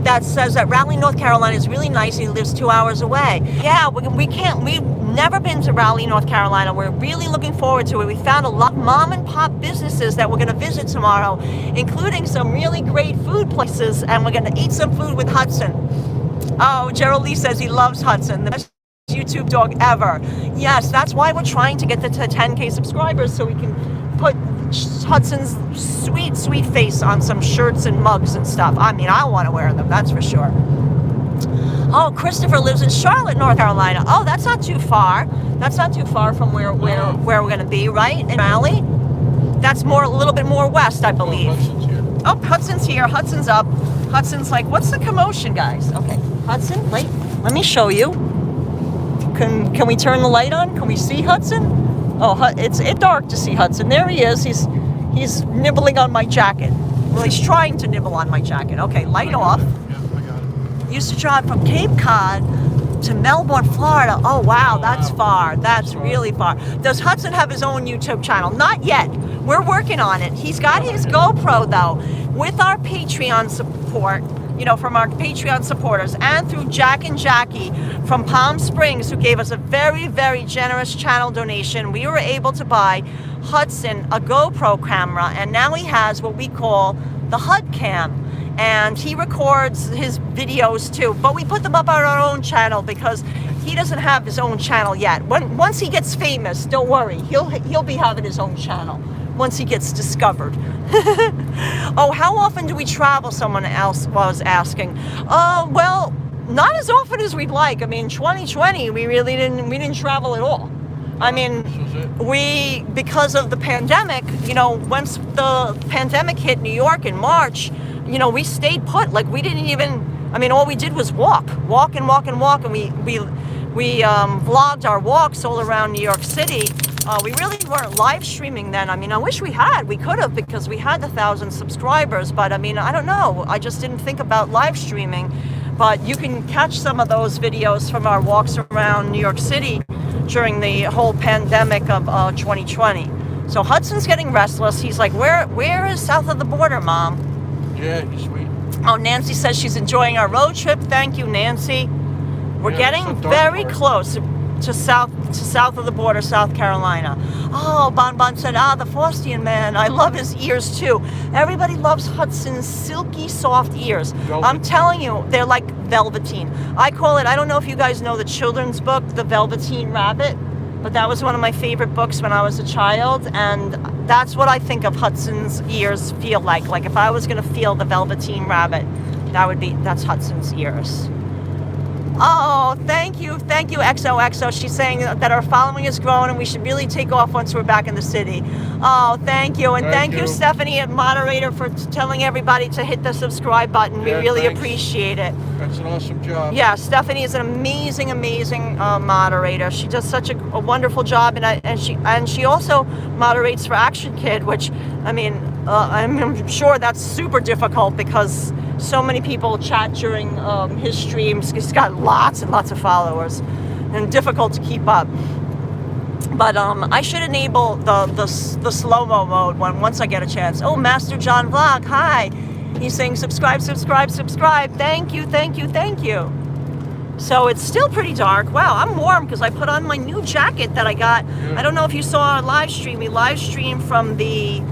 that says that Raleigh, North Carolina is really nice. He lives 2 hours away. Yeah, we've never been to Raleigh, North Carolina. We're really looking forward to it. We found a lot of mom and pop businesses that we're going to visit tomorrow, including some really great food places, and we're going to eat some food with Hudson. Oh, Gerald Lee says he loves Hudson, the best YouTube dog ever. Yes, that's why we're trying to get to 10K subscribers, so we can put Hudson's sweet, sweet face on some shirts and mugs and stuff. I mean, I want to wear them, that's for sure. Oh, Christopher lives in Charlotte, North Carolina. Oh, that's not too far. That's not too far from where we're going to be, right? In Raleigh? That's a little bit more west, I believe. Hudson's here. Oh, Hudson's here. Hudson's up. Hudson's like, what's the commotion, guys? Okay, Hudson, wait. Let me show you. Can we turn the light on? Can we see Hudson? Oh, it's dark to see Hudson. There he is. He's nibbling on my jacket. Well, he's trying to nibble on my jacket. Okay, light off. Yeah, I got it. Used to drive from Cape Cod to Melbourne, Florida. Oh, wow, that's far. That's really far. Does Hudson have his own YouTube channel? Not yet. We're working on it. He's got his GoPro, though, with our Patreon support, you know, from our Patreon supporters, and through Jack and Jackie from Palm Springs, who gave us a very, very generous channel donation. We were able to buy Hudson a GoPro camera, and now he has what we call the Hud Cam. And he records his videos too, but we put them up on our own channel because he doesn't have his own channel yet. Once he gets famous, don't worry, he'll be having his own channel once he gets discovered. Oh, how often do we travel? Someone else was asking. Well, not as often as we'd like. I mean, 2020, we didn't travel at all. I mean, because of the pandemic, you know, once the pandemic hit New York in March, you know, we stayed put. Like, we didn't even, I mean, all we did was walk, and we vlogged our walks all around New York City. We really weren't live streaming then. I mean, I wish we could have, because we had 1,000 subscribers, but I mean, I don't know. I just didn't think about live streaming. But you can catch some of those videos from our walks around New York City during the whole pandemic of 2020. So Hudson's getting restless. He's like, where is south of the border, Mom? Yeah, he's sweet. Oh, Nancy says she's enjoying our road trip. Thank you, Nancy. We're getting very close to south of the border, South Carolina. Oh, Bon said, the Faustian man. I love his ears too. Everybody loves Hudson's silky, soft ears. Velveteen. I'm telling you, they're like velveteen. I call it, I don't know if you guys know the children's book, The Velveteen Rabbit, but that was one of my favorite books when I was a child, and that's what I think of Hudson's ears feel like. Like, if I was going to feel the Velveteen Rabbit, that's Hudson's ears. Oh, thank you, XOXO. She's saying that our following is growing and we should really take off once we're back in the city. Oh, thank you. And thank you, Stephanie, moderator, for telling everybody to hit the subscribe button. We really appreciate it. That's an awesome job. Yeah, Stephanie is an amazing moderator. She does such a wonderful job, and she also moderates for Action Kid, which, I mean, I'm sure that's super difficult because so many people chat during his streams. He's got lots and lots of followers and difficult to keep up. But I should enable the slow-mo mode once I get a chance. Oh, Master John Vlog, hi. He's saying subscribe. Thank you. So it's still pretty dark. Wow, I'm warm because I put on my new jacket that I got. I don't know if you saw our live stream. We live streamed from the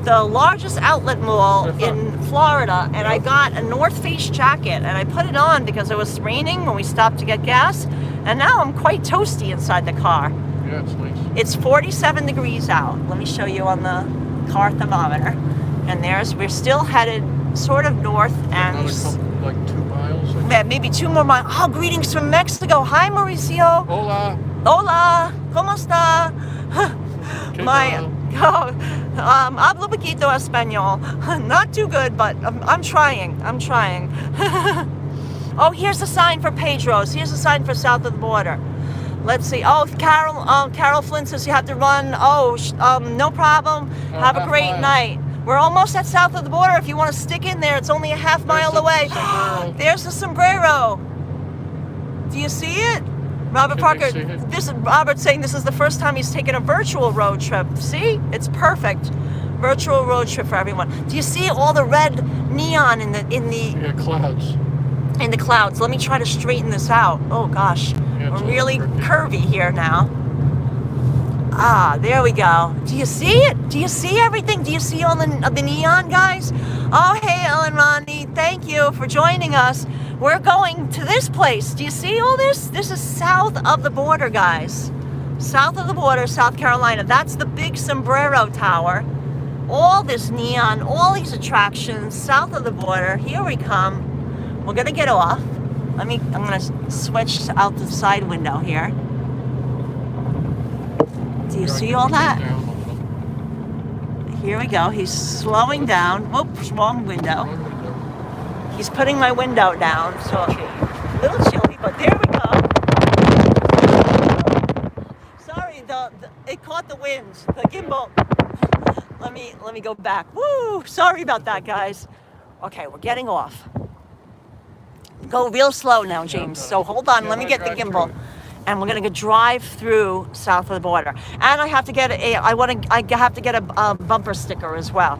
largest outlet mall in Florida, and I got a North Face jacket, and I put it on because it was raining when we stopped to get gas, and now I'm quite toasty inside the car. Yeah, it's nice. It's 47 degrees out. Let me show you on the car thermometer. And we're still headed sort of north, and like 2 miles. Yeah, maybe 2 more miles. Oh, greetings from Mexico. Hi, Mauricio. Hola. Hola. ¿Cómo está? Hablo poquito español. Not too good, but I'm trying. Oh, here's a sign for Pedro's. Here's a sign for south of the border. Let's see. Oh, Carol Flynn says you have to run. Oh, no problem. Have a great night. We're almost at south of the border. If you want to stick in there, it's only a half mile away. There's the sombrero. Do you see it? Robert Parker, this is Robert saying this is the first time he's taken a virtual road trip. See? It's perfect. Virtual road trip for everyone. Do you see all the red neon in the clouds? In the clouds. Let me try to straighten this out. Oh gosh. We're really curvy here now. Ah, there we go. Do you see it? Do you see everything? Do you see all the neon, guys? Oh, hey, Ellen Ronnie. Thank you for joining us. We're going to this place. Do you see all this? This is south of the border, guys. South of the border, South Carolina. That's the big Sombrero Tower. All this neon, all these attractions, south of the border. Here we come. We're gonna get off. I'm gonna switch out the side window here. Do you see all that? Here we go. He's slowing down. Oops, wrong window. He's putting my window down, so a little chilly, but there we go. Sorry, it caught the wind, the gimbal. Let me go back. Woo! Sorry about that, guys. Okay, we're getting off. Go real slow now, James. So hold on. Let me get the gimbal, and we're gonna go drive through south of the border. And I have to get I have to get a bumper sticker as well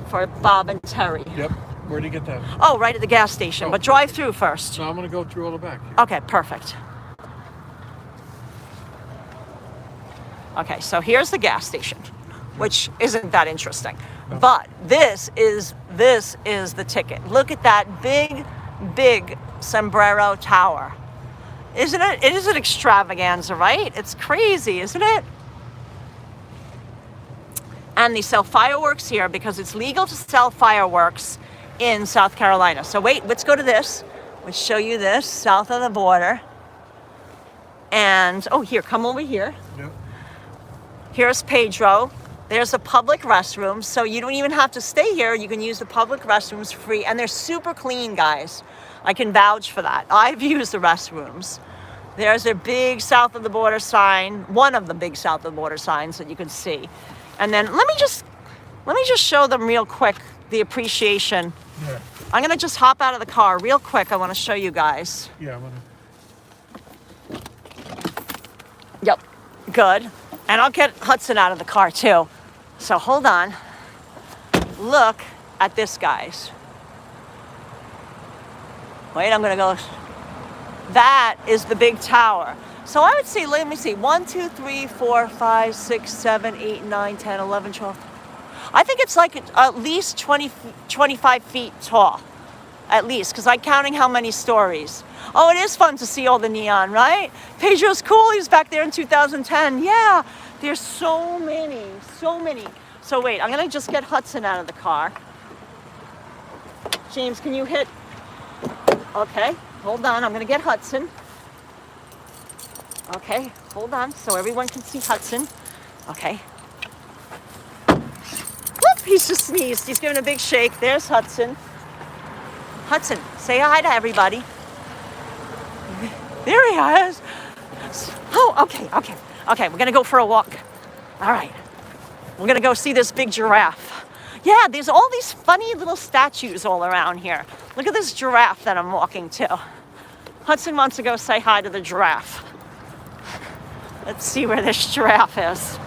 for Bob and Terry. Yep. Where do you get that? Oh, right at the gas station. But drive through first. So I'm gonna go through all the back. Okay, perfect. Okay, so here's the gas station, which isn't that interesting. But this is the ticket. Look at that big Sombrero Tower. Isn't it? It is an extravaganza, right? It's crazy, isn't it? And they sell fireworks here because it's legal to sell fireworks in South Carolina. So wait, let's go to this. Let's show you this, south of the border. And, oh, here, come over here. Yep. Here's Pedro. There's a public restroom, so you don't even have to stay here. You can use the public restrooms free, and they're super clean, guys. I can vouch for that. I've used the restrooms. There's a big south of the border sign, one of the big south of the border signs that you can see. And then let me just show them real quick the appreciation. Yeah. I'm gonna just hop out of the car real quick. I want to show you guys. Yeah, I'm gonna. Yep, good. And I'll get Hudson out of the car too. So hold on. Look at this, guys. Wait, I'm gonna go. That is the big tower. So I would say, let me see, 1, 2, 3, 4, 5, 6, 7, 8, 9, 10, 11, 12. I think it's like at least 25 feet tall, at least, because I'm counting how many stories. Oh, it is fun to see all the neon, right? Pedro's cool. He was back there in 2010. Yeah, there's so many. So wait, I'm gonna just get Hudson out of the car. James, can you hit? Okay, Hold on, I'm gonna get Hudson. Okay, hold on, so everyone can see Hudson. Okay. Whoop, he's just sneezed. He's giving a big shake. There's Hudson. Hudson, say hi to everybody. There he is. Oh, okay, we're gonna go for a walk. All right, we're gonna go see this big giraffe. Yeah, there's all these funny little statues all around here. Look at this giraffe that I'm walking to. Hudson wants to go say hi to the giraffe. Let's see where this giraffe is.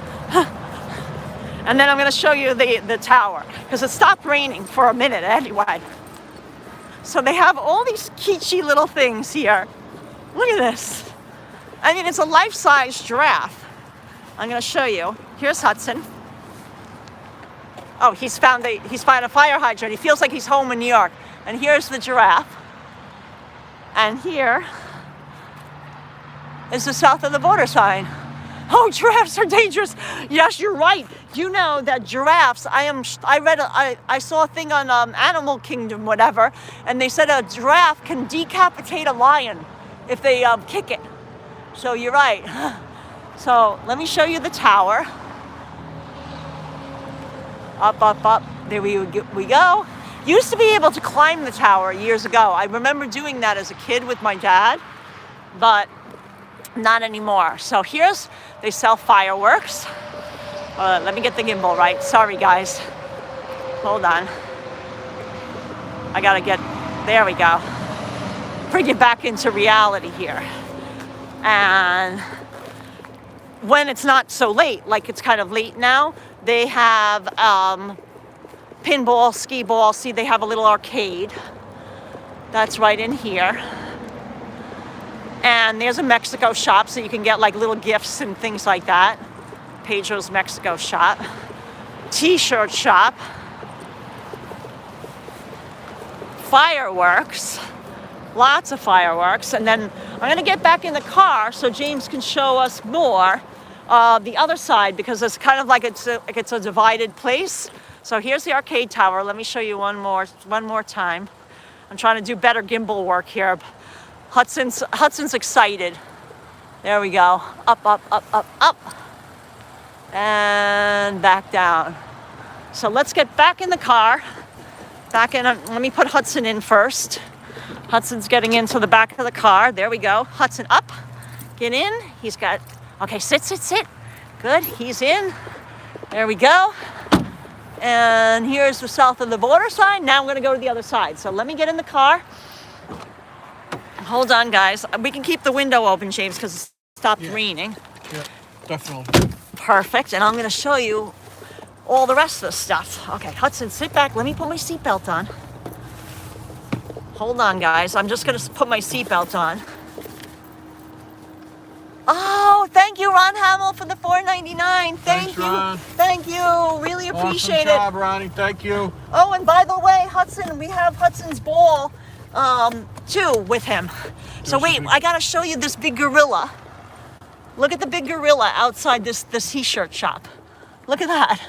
And then I'm gonna show you the tower, because it stopped raining for a minute anyway. So they have all these kitschy little things here. Look at this. I mean, it's a life-size giraffe. I'm gonna show you. Here's Hudson. Oh, he's found a fire hydrant. He feels like he's home in New York. And here's the giraffe. And here is the south of the border sign. Oh, giraffes are dangerous. Yes, you're right. You know that giraffes, I saw a thing on Animal Kingdom, whatever, and they said a giraffe can decapitate a lion if they kick it. So you're right. So let me show you the tower. Up. There we go. Used to be able to climb the tower years ago. I remember doing that as a kid with my dad, but not anymore. So they sell fireworks. Let me get the gimbal right. Sorry, guys. Hold on. I gotta there we go. Bring it back into reality here. And when it's not so late, like it's kind of late now, they have pinball, skee ball. See, they have a little arcade. That's right in here. And there's a Mexico shop, so you can get like little gifts and things like that. Pedro's Mexico shop. T-shirt shop. Fireworks. Lots of fireworks. And then I'm gonna get back in the car so James can show us more the other side, because it's kind of like it's a divided place. So here's the arcade tower. Let me show you one more time. I'm trying to do better gimbal work here. Hudson's excited. There we go. Up. And back down. So let's get back in the car. Let me put Hudson in first. Hudson's getting into the back of the car. There we go. Hudson up. Get in. Okay, sit. Good, he's in. There we go. And here's the south of the border sign. Now I'm gonna go to the other side. So let me get in the car. Hold on, guys. We can keep the window open, James, because it stopped raining. Yeah, definitely. Perfect. And I'm going to show you all the rest of the stuff. Okay, Hudson, sit back. Let me put my seatbelt on. Hold on, guys. I'm just going to put my seatbelt on. Oh, thank you, Ron Hamill, for the $4.99. Thanks, Ron. Thank you. Really appreciate it. Awesome job, Ronnie. Thank you. Oh, and by the way, Hudson, we have Hudson's ball too with him. So wait, I gotta show you this big gorilla. Look at the big gorilla outside this t-shirt shop. Look at that.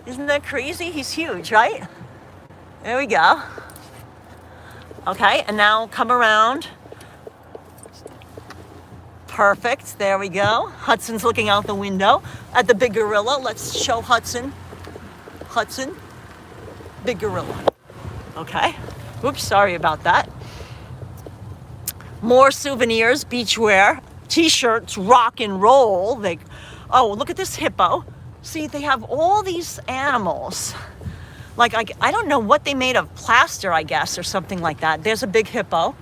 Isn't that crazy? He's huge, right? There we go. Okay, and now come around. Perfect, there we go. Hudson's looking out the window at the big gorilla. Let's show Hudson. Hudson, big gorilla. Okay, oops, sorry about that. More souvenirs, beachwear, t-shirts, rock and roll. Oh, look at this hippo. See, they have all these animals. Like, I don't know what they made of, plaster, I guess, or something like that. There's a big hippo.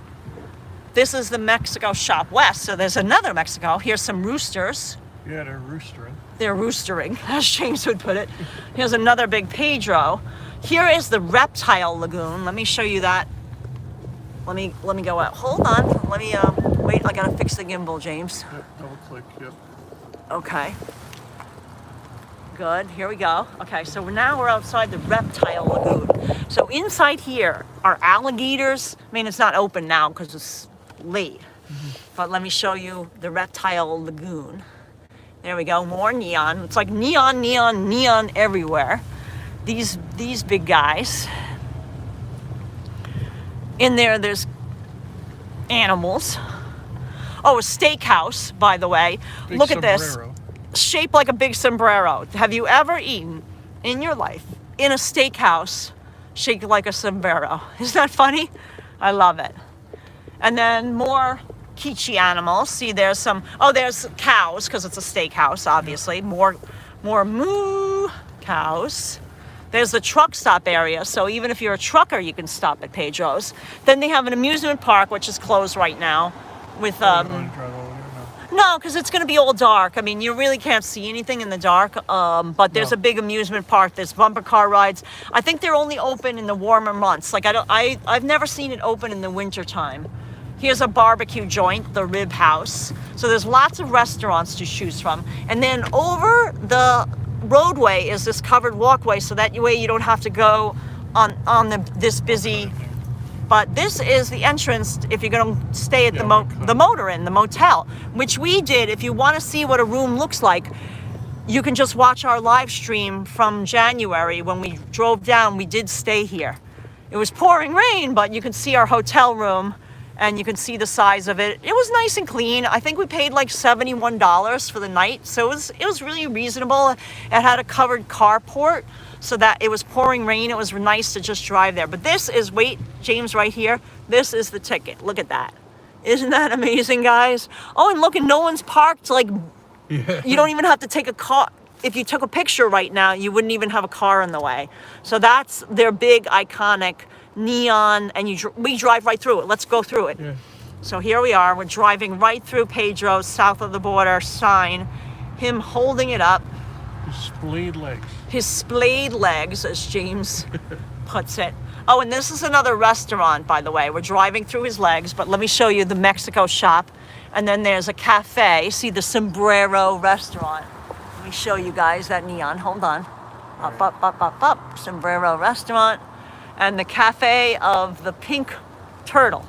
This is the Mexico shop west, so there's another Mexico. Here's some roosters. Yeah, they're roostering. They're roostering, as James would put it. Here's another big Pedro. Here is the reptile lagoon. Let me show you that. Let me go out. Hold on. Let me wait. I gotta fix the gimbal, James. Yep, double click. Yep. Okay. Good. Here we go. Okay, so now we're outside the reptile lagoon. So inside here are alligators. I mean, it's not open now because it's late. But let me show you the reptile lagoon. There we go. More neon. It's like neon, neon, neon everywhere. These big guys. In there's animals. Oh, a steakhouse, by the way. Big Look at this. sombrero. Shaped like a big sombrero. Have you ever eaten in your life in a steakhouse shaped like a sombrero? Isn't that funny? I love it. And then more kitschy animals. See, there's some, oh, there's cows, because it's a steakhouse, obviously. More moo cows. There's the truck stop area, so even if you're a trucker, you can stop at Pedro's. Then they have an amusement park, which is closed right now, with You want to drive over there? No. no, because it's going to be all dark. I mean, you really can't see anything in the dark. But there's No. a big amusement park. There's bumper car rides. I think they're only open in the warmer months. Like I've never seen it open in the winter time. Here's a barbecue joint, the Rib House. So there's lots of restaurants to choose from. And then over the roadway is this covered walkway, so that way you don't have to go on this busy. But this is the entrance if you're going to stay at the Motor Inn, the motel, which we did. If you want to see what a room looks like, you can just watch our live stream from January when we drove down. We did stay here. It was pouring rain, but you can see our hotel room and you can see the size of it. It was nice and clean. I think we paid like $71 for the night, so it was really reasonable. It had a covered carport, so that it was pouring rain. It was nice to just drive there. But this is, wait, James, right here. This is the ticket. Look at that. Isn't that amazing, guys? Oh, and look, and no one's parked. Like, Yeah. you don't even have to take a car. If you took a picture right now, you wouldn't even have a car in the way. So that's their big, iconic neon, and we drive right through it. Let's go through it. Yeah. So here we are. We're driving right through Pedro's south of the border sign. Him holding it up. His splayed legs. His splayed legs, as James puts it. Oh, and this is another restaurant, by the way. We're driving through his legs, but let me show you the Mexico shop. And then there's a cafe. See the Sombrero restaurant. Let me show you guys that neon. Hold on. Up. Sombrero restaurant. And the cafe of the pink turtle.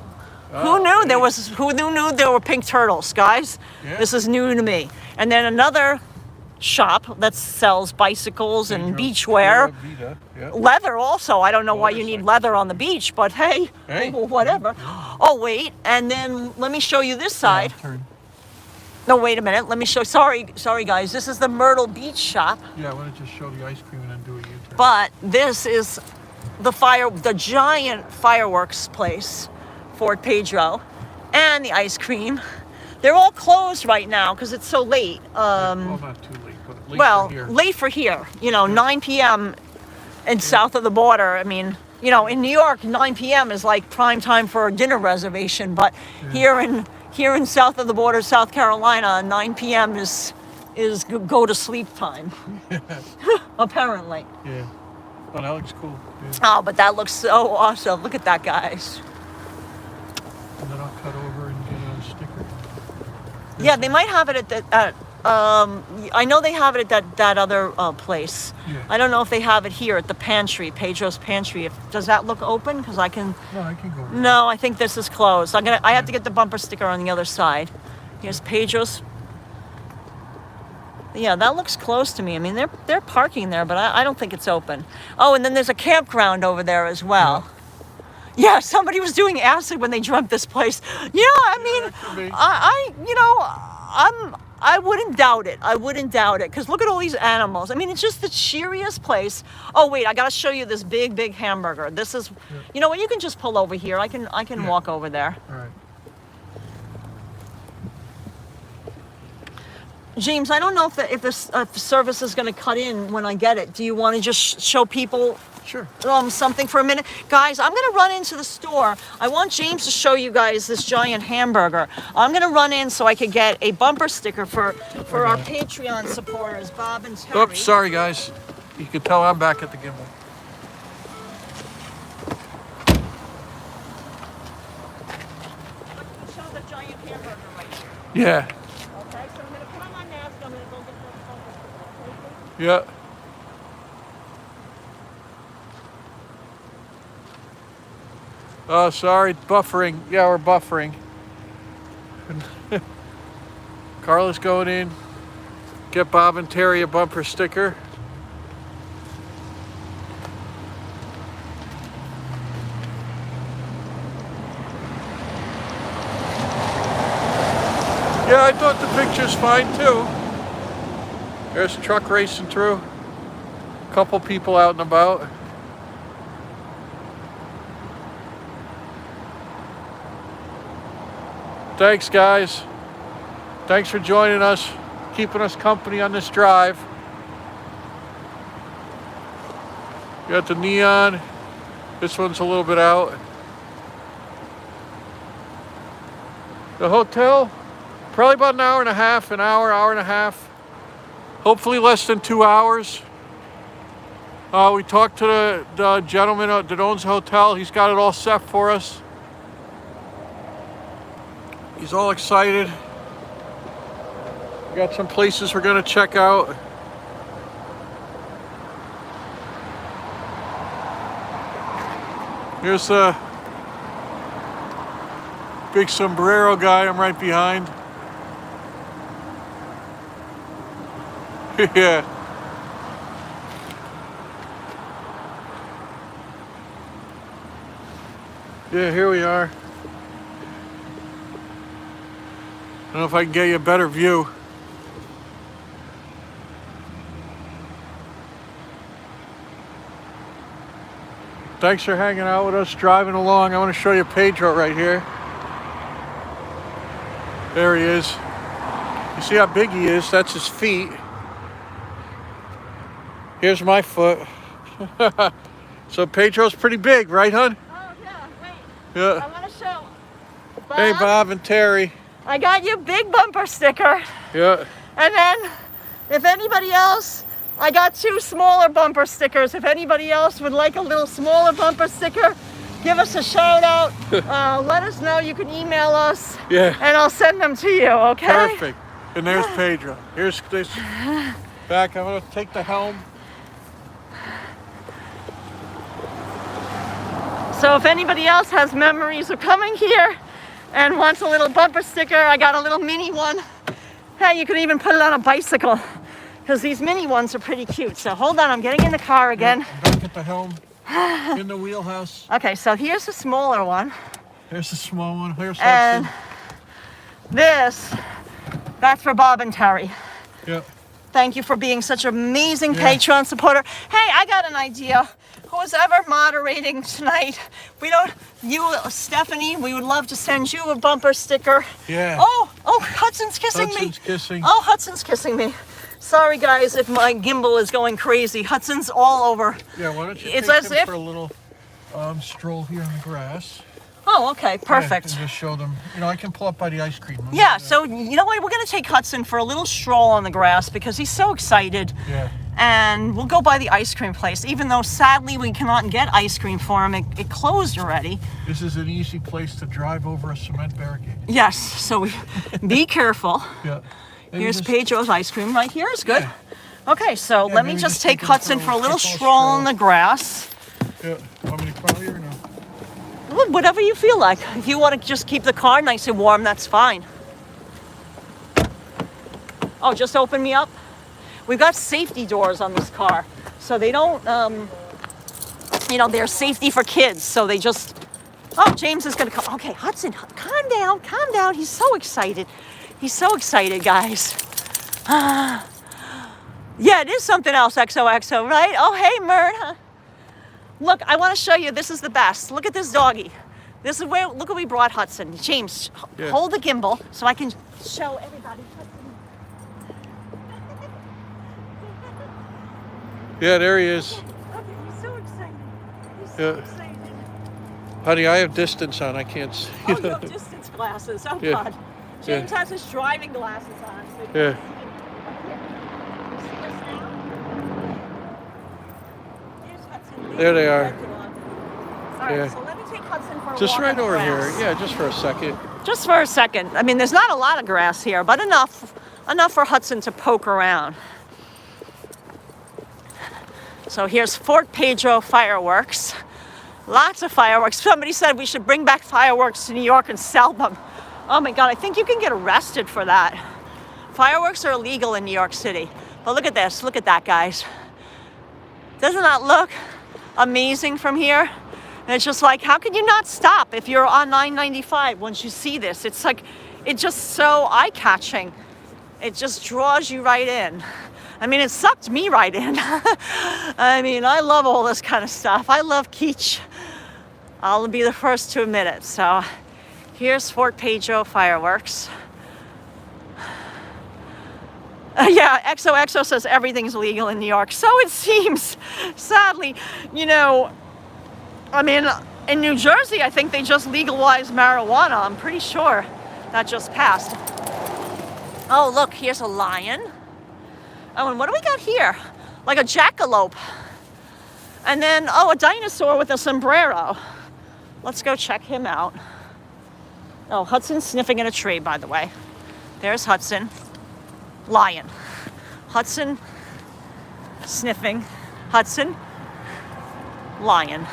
Who knew there were pink turtles, guys? Yeah. This is new to me. And then another shop that sells bicycles and beachwear. Yeah. Leather also. I don't know why you need leather on the beach, but hey, whatever. Oh, wait. And then let me show you this side. Turn. No, wait a minute. Let me show. Sorry, guys. This is the Myrtle Beach shop. Yeah, I want to just show the ice cream and then do a U-turn. But this is the giant fireworks place, Fort Pedro, and the ice cream. They're all closed right now because it's so late. Well, not too late, but late for here. Late for here. 9 p.m. in south of the border. I mean, in New York, 9 p.m. is like prime time for a dinner reservation. But here in south of the border, South Carolina, 9 p.m. is go to sleep time. Apparently. Yeah. Oh, that looks cool. Yeah. Oh, but that looks so awesome. Look at that, guys. And then I'll cut over and get a sticker. Yeah, they might have it at I know they have it at that other place. Yeah. I don't know if they have it here at the pantry, Pedro's Pantry. Does that look open? Because I can. No, I can go over. No, I think this is closed. I have to get the bumper sticker on the other side. Here's Pedro's. Yeah, that looks close to me. I mean, they're parking there, but I don't think it's open. Oh, and then there's a campground over there as well. Yeah, somebody was doing acid when they dreamt this place. I mean, I wouldn't doubt it. Because look at all these animals. I mean, it's just the cheeriest place. Oh, wait, I got to show you this big hamburger. This is, you know what, you can just pull over here. I can walk over there. All right. James, I don't know if the service is going to cut in when I get it. Do you want to just show people Sure. something for a minute? Guys, I'm going to run into the store. I want James to show you guys this giant hamburger. I'm going to run in so I could get a bumper sticker for our Patreon supporters, Bob and Terry. Oops, sorry guys. You can tell I'm back at the gimbal. Show the giant hamburger right here. Yeah. Okay, so I'm going to put on my mask. I'm going to go get the bumper sticker. Yeah. Oh, sorry, buffering. Yeah, we're buffering. Carla's going in. Get Bob and Terry a bumper sticker. Yeah, I thought the picture's fine too. There's a truck racing through. A couple people out and about. Thanks, guys. Thanks for joining us, keeping us company on this drive. You got the neon. This one's a little bit out. The hotel, probably about an hour and a half, hour and a half. Hopefully less than 2 hours. We talked to the gentleman that owns the hotel. He's got it all set for us. He's all excited. We got some places we're gonna check out. Here's the big sombrero guy I'm right behind. Yeah. Yeah, here we are. I don't know if I can get you a better view. Thanks for hanging out with us, driving along. I want to show you Pedro right here. There he is. You see how big he is? That's his feet. Here's my foot. So Pedro's pretty big, right, hon? Oh, yeah, wait. Yeah. I want to show. Bob, Hey, Bob and Terry. I got you a big bumper sticker. Yeah. And then, if anybody else, I got 2 smaller bumper stickers. If anybody else would like a little smaller bumper sticker, give us a shout out. Let us know. You can email us. Yeah. And I'll send them to you, okay? Perfect. And there's Pedro. Here's this back. I'm going to take the helm. So if anybody else has memories of coming here and wants a little bumper sticker, I got a little mini one. Hey, you can even put it on a bicycle because these mini ones are pretty cute. So hold on, I'm getting in the car again. Yeah, back at the helm. In the wheelhouse. Okay, so here's the smaller one. There's the small one. Here's And Hudson. that's for Bob and Terry. Yeah. Thank you for being such an amazing Patreon supporter. Hey, I got an idea. Who's ever moderating tonight? Stephanie, we would love to send you a bumper sticker. Yeah. Oh, Hudson's kissing me. Hudson's kissing. Oh, Hudson's kissing me. Sorry, guys, if my gimbal is going crazy. Hudson's all over. Yeah, why don't you It's take as him if- for a little stroll here in the grass. Oh, okay, perfect. Yeah, and just show them. You know, I can pull up by the ice cream. Yeah, so you know what? We're going to take Hudson for a little stroll on the grass because he's so excited. Yeah. And we'll go by the ice cream place, even though sadly we cannot get ice cream for him. It closed already. This is an easy place to drive over a cement barricade. Yes, so be careful. Yeah. Maybe Here's just- Pedro's ice cream right here is good. Yeah. Okay, so let me maybe just just take take him Hudson for for a a little simple stroll on stroll. the grass. Yeah. Want me to follow you or no? Well, whatever you feel like. If you want to just keep the car nice and warm, that's fine. Oh, just open me up. We've got safety doors on this car, so they don't, they're safety for kids, so they just, oh, James is gonna come. Okay, Hudson, calm down. He's so excited. He's so excited, guys. Yeah, it is something else, XOXO, right? Oh, hey, Myrna. Look, I want to show you, this is the best. Look at this doggy. This is where, look what we brought Hudson. James, Yeah. hold the gimbal so I can show everybody Hudson. Yeah, there he is. Okay, he's so excited. He's so Yeah. excited. Honey, I have distance on. I can't see. Oh, you have distance glasses. Oh, Yeah. God. James has his driving glasses on. So you Yeah. can see us now. Here's Hudson. There they are. All right, Yeah. so let me take Hudson for a Just walk right on the over grass. here. Yeah, just for a second. Just for a second. I mean, there's not a lot of grass here, but enough for Hudson to poke around. So here's Fort Pedro fireworks. Lots of fireworks. Somebody said we should bring back fireworks to New York and sell them. Oh my God, I think you can get arrested for that. Fireworks are illegal in New York City. But look at this, look at that, guys. Doesn't that look amazing from here? And it's just like, how can you not stop if you're on I-95 once you see this? It's like, it's just so eye-catching. It just draws you right in. I mean, it sucked me right in. I mean, I love all this kind of stuff. I love kitsch. I'll be the first to admit it. So here's Fort Pedro fireworks. Yeah, XOXO says everything's legal in New York. So it seems, sadly. You know, I mean, in New Jersey, I think they just legalized marijuana. I'm pretty sure that just passed. Oh, look, here's a lion. Oh, and what do we got here? Like a jackalope. And then, oh, a dinosaur with a sombrero. Let's go check him out. Oh, Hudson's sniffing in a tree, by the way. There's Hudson. Lion. Hudson sniffing. Hudson. Lion.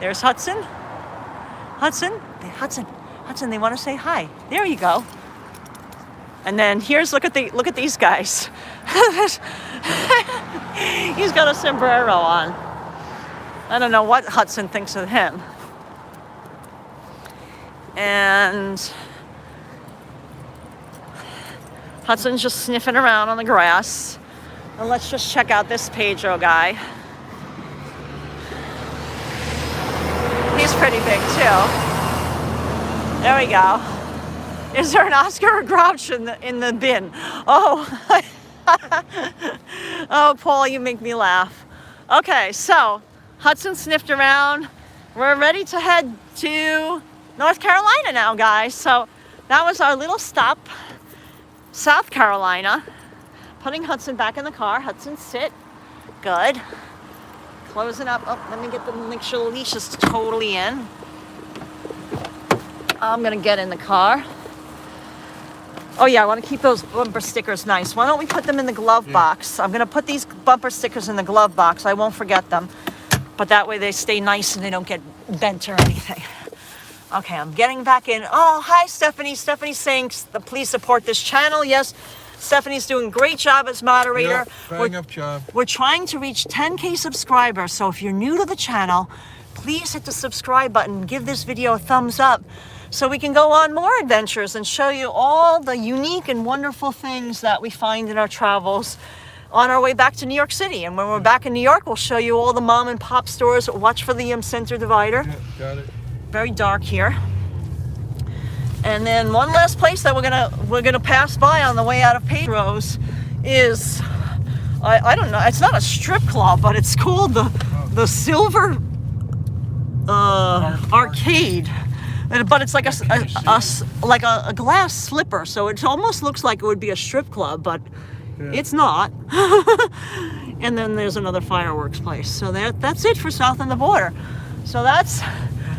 There's Hudson. Hudson. Hudson, they want to say hi. There you go. And then here's, look at these guys. He's got a sombrero on. I don't know what Hudson thinks of him. And Hudson's just sniffing around on the grass. And let's just check out this Pedro guy. He's pretty big too. There we go. Is there an Oscar or Grouch in the bin? Oh, oh, Paul, you make me laugh. Okay, so Hudson sniffed around. We're ready to head to North Carolina now, guys. So that was our little stop, South Carolina. Putting Hudson back in the car. Hudson, sit. Good. Closing up. Oh, let me make sure the leash is totally in. I'm gonna get in the car. Oh yeah, I want to keep those bumper stickers nice. Why don't we put them in the glove box? I'm going to put these bumper stickers in the glove box. I won't forget them. But that way they stay nice and they don't get bent or anything. Okay, I'm getting back in. Oh, hi, Stephanie. Stephanie's saying, please support this channel. Yes, Stephanie's doing a great job as moderator. Bang up job. We're trying to reach 10K subscribers. So if you're new to the channel, please hit the subscribe button. Give this video a thumbs up, so we can go on more adventures and show you all the unique and wonderful things that we find in our travels on our way back to New York City. And when we're back in New York, we'll show you all the mom and pop stores. Watch for the center divider. Yeah, got it. Very dark here. And then one last place that we're gonna pass by on the way out of Pedro's is, I don't know, it's not a strip club, but it's called the Silver Arcade. But it's like a glass slipper, so it almost looks like it would be a strip club, but it's not. And then there's another fireworks place. So that's it for south on the border. So that's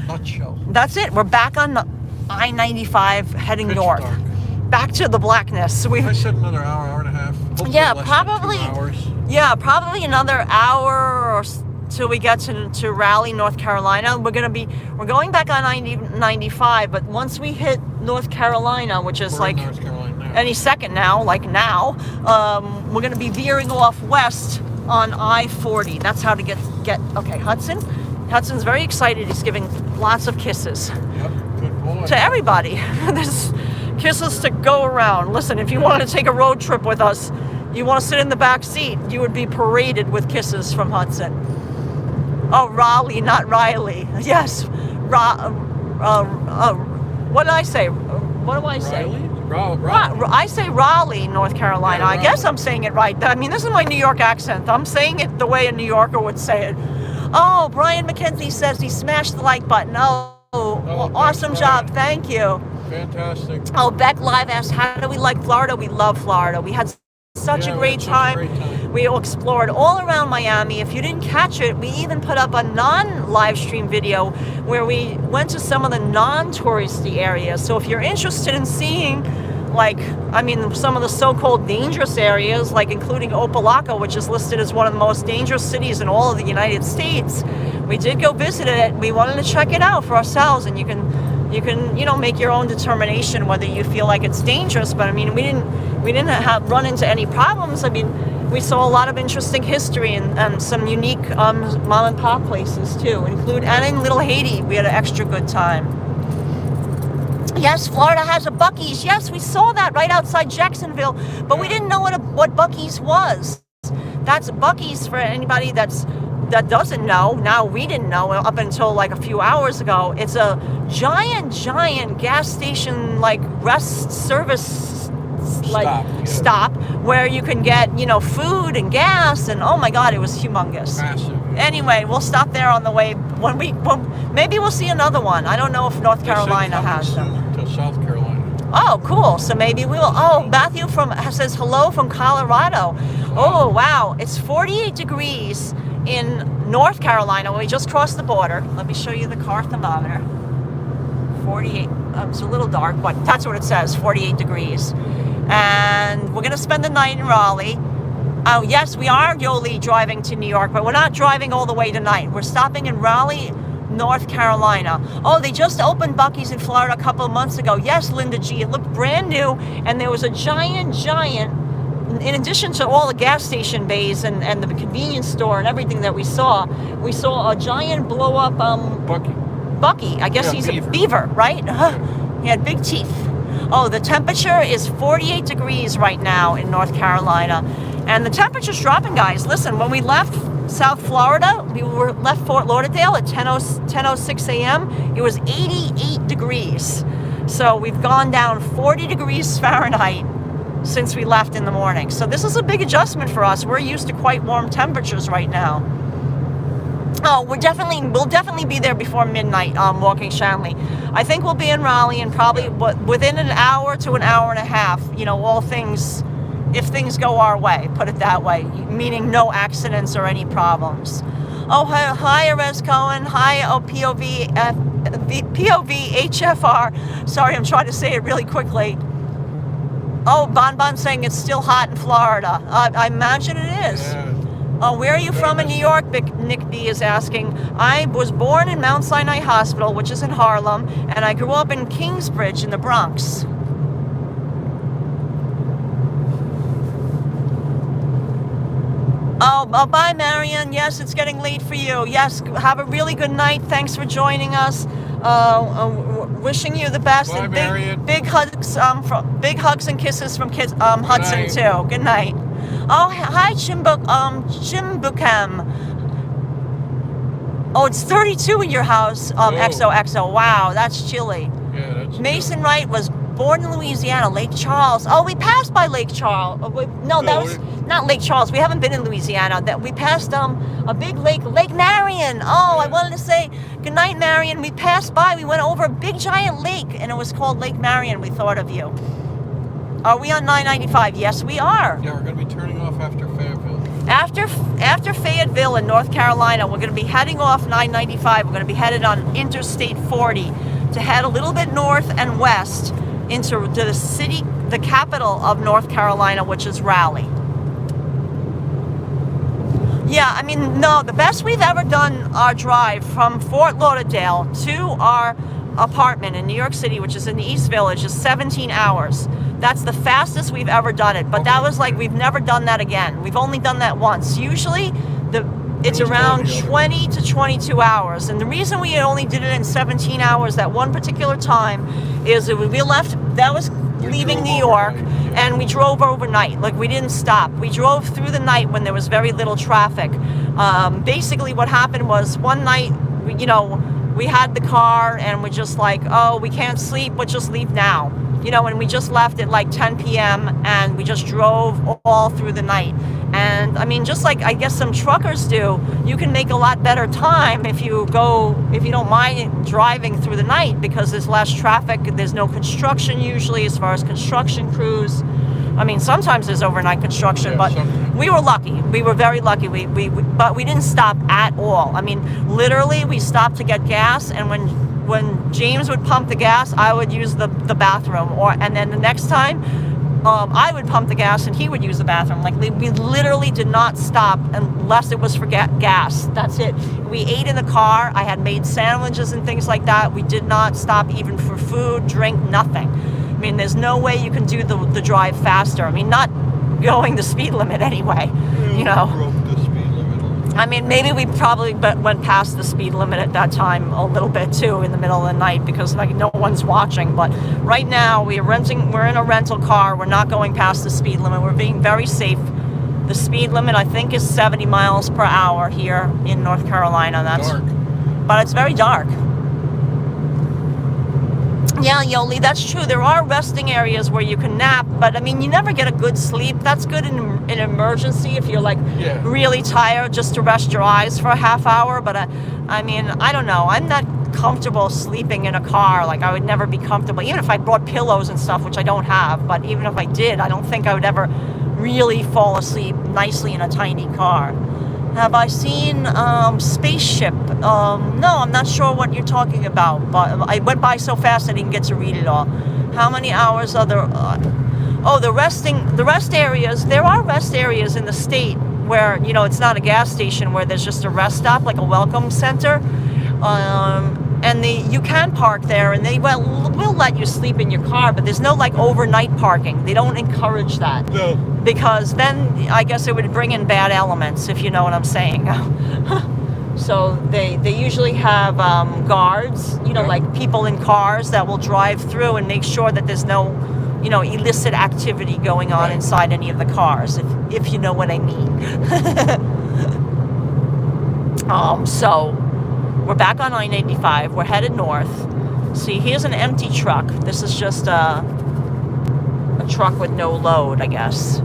Nutshell. That's it. We're back on I-95 heading north. Dark. Back to the blackness. I said another hour and a half. Yeah, less probably. than 2 hours. Yeah, probably another hour or till we get to Raleigh, North Carolina. We're going back on I-95, but once we hit North Carolina, which is like any second now, like now, we're gonna be veering off west on I-40. That's how to get. Okay, Hudson's very excited. He's giving lots of kisses. Yep, good boy. To everybody. There's kisses to go around. Listen, if you wanted to take a road trip with us, you want to sit in the back seat, you would be paraded with kisses from Hudson. Oh, Raleigh, not Riley. Yes. What did I say? What do I say? Raleigh? I say Raleigh, North Carolina. Yeah, I guess I'm saying it right. I mean, this is my New York accent. I'm saying it the way a New Yorker would say it. Oh, Brian McKenzie says he smashed the like button. Oh, awesome job. Thank you. Fantastic. Oh, Beck Live asked, how do we like Florida? We love Florida. We had such a great time. We explored all around Miami. If you didn't catch it, we even put up a non-live stream video where we went to some of the non-touristy areas. So if you're interested in seeing, some of the so-called dangerous areas, like including Opelika, which is listed as one of the most dangerous cities in all of the United States, we did go visit it. We wanted to check it out for ourselves, and you can make your own determination whether you feel like it's dangerous. But I mean, we didn't run into any problems. I mean, we saw a lot of interesting history and some unique mom and pop places too, and in Little Haiti we had an extra good time. Yes, Florida has a Buc-ee's. Yes, we saw that right outside Jacksonville, but we didn't know what Buc-ee's was. That's Buc-ee's for anybody that doesn't know. Now we didn't know up until like a few hours ago. It's a giant gas station, like rest service stop where you can get, you know, food and gas, and oh my God, it was humongous. Massive. Anyway, we'll stop there on the way maybe we'll see another one. I don't know if North Carolina has them. To South Carolina. Oh, cool. So maybe we will. Oh, Matthew says hello from Colorado. Oh, wow. It's 48 degrees in North Carolina. We just crossed the border. Let me show you the car thermometer. 48. It's a little dark, but that's what it says, 48 degrees. And we're going to spend the night in Raleigh. Oh, yes, we are Yoli driving to New York, but we're not driving all the way tonight. We're stopping in Raleigh, North Carolina. Oh, they just opened Buc-ee's in Florida a couple of months ago. Yes, Linda G. It looked brand new, and there was a giant, in addition to all the gas station bays and the convenience store and everything that we saw a giant blow-up Buc-ee. I guess he's a beaver, right? He had big teeth. Oh, the temperature is 48 degrees right now in North Carolina. And the temperature's dropping, guys. Listen, when we left South Florida, we left Fort Lauderdale at 10:06 a.m. It was 88 degrees. So we've gone down 40 degrees Fahrenheit since we left in the morning. So this is a big adjustment for us. We're used to quite warm temperatures right now. Oh, we'll definitely be there before midnight, walking Shanley. I think we'll be in Raleigh and probably within an hour to an hour and a half, you know, if things go our way, put it that way, meaning no accidents or any problems. Oh, hi, Erez Cohen. Hi, POV HFR. Sorry, I'm trying to say it really quickly. Oh, Bon saying it's still hot in Florida. I imagine it is. Yeah. Where are you from in New York? Nick B is asking. I was born in Mount Sinai Hospital, which is in Harlem, and I grew up in Kingsbridge in the Bronx. Oh, bye, Marion. Yes, it's getting late for you. Yes, have a really good night. Thanks for joining us. Wishing you the best. Bye, and Marion. big hugs and kisses from Hudson too. Good night. Oh, hi, Chimbuchem. Oh, it's 32 in your house. XOXO. Wow, that's chilly. Yeah, that's Mason Wright was born in Louisiana, Lake Charles. Oh, we passed by Lake Charles. That was not Lake Charles. We haven't been in Louisiana. We passed a big lake, Lake Marion. Oh, I wanted to say good night, Marion. We passed by. We went over a big giant lake, and it was called Lake Marion. We thought of you. Are we on I-95? Yes, we are. Yeah, we're going to be turning off after Fayetteville. After Fayetteville in North Carolina, we're going to be heading off I-95. We're going to be headed on Interstate 40 to head a little bit north and west into the city, the capital of North Carolina, which is Raleigh. Yeah, I mean, no, the best we've ever done our drive from Fort Lauderdale to our apartment in New York City, which is in the East Village, is 17 hours. That's the fastest we've ever done it. But that was like, we've never done that again. We've only done that once. Usually, it's around 20 to 22 hours. And the reason we only did it in 17 hours that one particular time is that we left, that was leaving New York, and we drove overnight. Like, we didn't stop. We drove through the night when there was very little traffic. Basically, what happened was one night, we had the car and we're just like, oh, we can't sleep, we'll just leave now. And we just left at like 10 p.m. and we just drove all through the night. And I mean, just like I guess some truckers do, you can make a lot better time if you don't mind driving through the night, because there's less traffic, there's no construction usually as far as construction crews. I mean, sometimes there's overnight construction, but we were lucky. We were very lucky. But we didn't stop at all. I mean, literally, we stopped to get gas, and when James would pump the gas, I would use the bathroom, and then the next time, I would pump the gas and he would use the bathroom. Like, we literally did not stop unless it was for gas. That's it. We ate in the car. I had made sandwiches and things like that. We did not stop even for food, drink, nothing. I mean, there's no way you can do the drive faster. I mean, not going the speed limit anyway, Broke the speed limit. I mean, maybe we probably went past the speed limit at that time a little bit too in the middle of the night because like no one's watching. But right now we're in a rental car. We're not going past the speed limit. We're being very safe. The speed limit I think is 70 miles per hour here in North Carolina. That's Dark. But it's very dark. Yeah, Yoli, that's true. There are resting areas where you can nap, but I mean, you never get a good sleep. That's good in an emergency if you're like really tired, just to rest your eyes for a half hour. But I mean, I don't know. I'm not comfortable sleeping in a car. Like I would never be comfortable, even if I brought pillows and stuff, which I don't have. But even if I did, I don't think I would ever really fall asleep nicely in a tiny car. Have I seen Spaceship? No, I'm not sure what you're talking about, but I went by so fast I didn't get to read it all. How many hours are there? The rest areas. There are rest areas in the state where, you know, it's not a gas station, where there's just a rest stop, like a welcome center. And you can park there, and they will let you sleep in your car, but there's no like overnight parking. They don't encourage that. No. Because then I guess it would bring in bad elements, if you know what I'm saying. So they usually have guards, you know, like people in cars that will drive through and make sure that there's no, you know, illicit activity going on inside any of the cars, if you know what I mean. So we're back on I-95. We're headed north. See, here's an empty truck. This is just a truck with no load, I guess.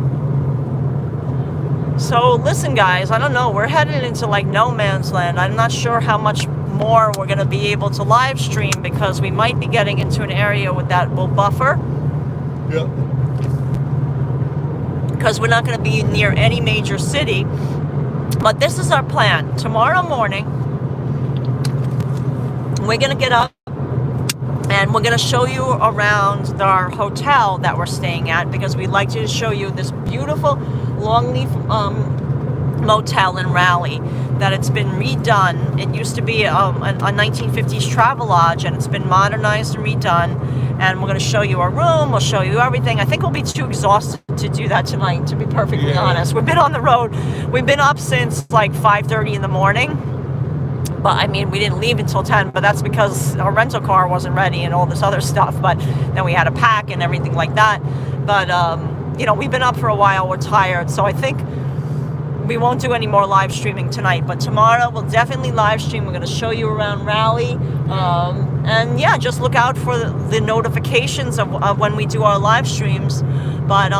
So listen, guys, I don't know. We're headed into like no man's land. I'm not sure how much more we're going to be able to live stream because we might be getting into an area that will buffer. Yeah. Because we're not going to be near any major city. But this is our plan. Tomorrow morning, we're going to get up and we're going to show you around our hotel that we're staying at because we'd like to show you this beautiful longleaf motel in Raleigh that it's been redone. It used to be a 1950s Travelodge, and it's been modernized and redone. And we're going to show you our room. We'll show you everything. I think we'll be too exhausted to do that tonight, to be perfectly honest. We've been on the road. We've been up since like 5:30 in the morning. But I mean, we didn't leave until 10, but that's because our rental car wasn't ready and all this other stuff. But then we had to pack and everything like that. But, you know, we've been up for a while. We're tired. So I think we won't do any more live streaming tonight. But tomorrow we'll definitely live stream. We're going to show you around Raleigh. And yeah, just look out for the notifications of when we do our live streams. But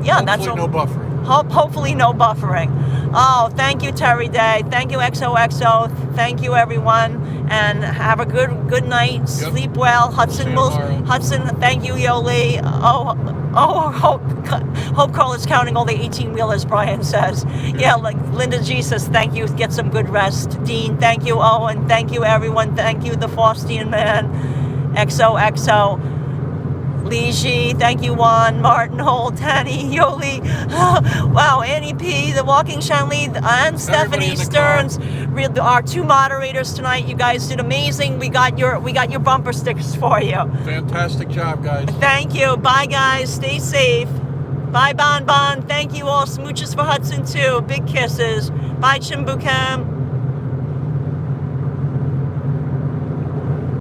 yeah, that's no buffering. Hopefully no buffering. Oh, thank you, Terry Day. Thank you, XOXO. Thank you, everyone. And have a good night. Yep. Sleep well. Hudson, thank you, Yoli. Hope Carl is counting all the 18-wheelers, Brian says. Yeah, like Linda G says, thank you. Get some good rest. Dean, thank you. Owen, thank you, everyone. Thank you, the Faustian man. XOXO. Liji, thank you, Juan, Martin, Holt, Tanny, Yoli, wow, Annie P, The Walking Shanley, and Stephanie Stearns, our two moderators tonight. You guys did amazing. We got your bumper stickers for you. Fantastic job, guys. Thank you. Bye, guys. Stay safe. Bye, Bon Bon. Thank you all. Smooches for Hudson too. Big kisses. Bye, Chimbukam.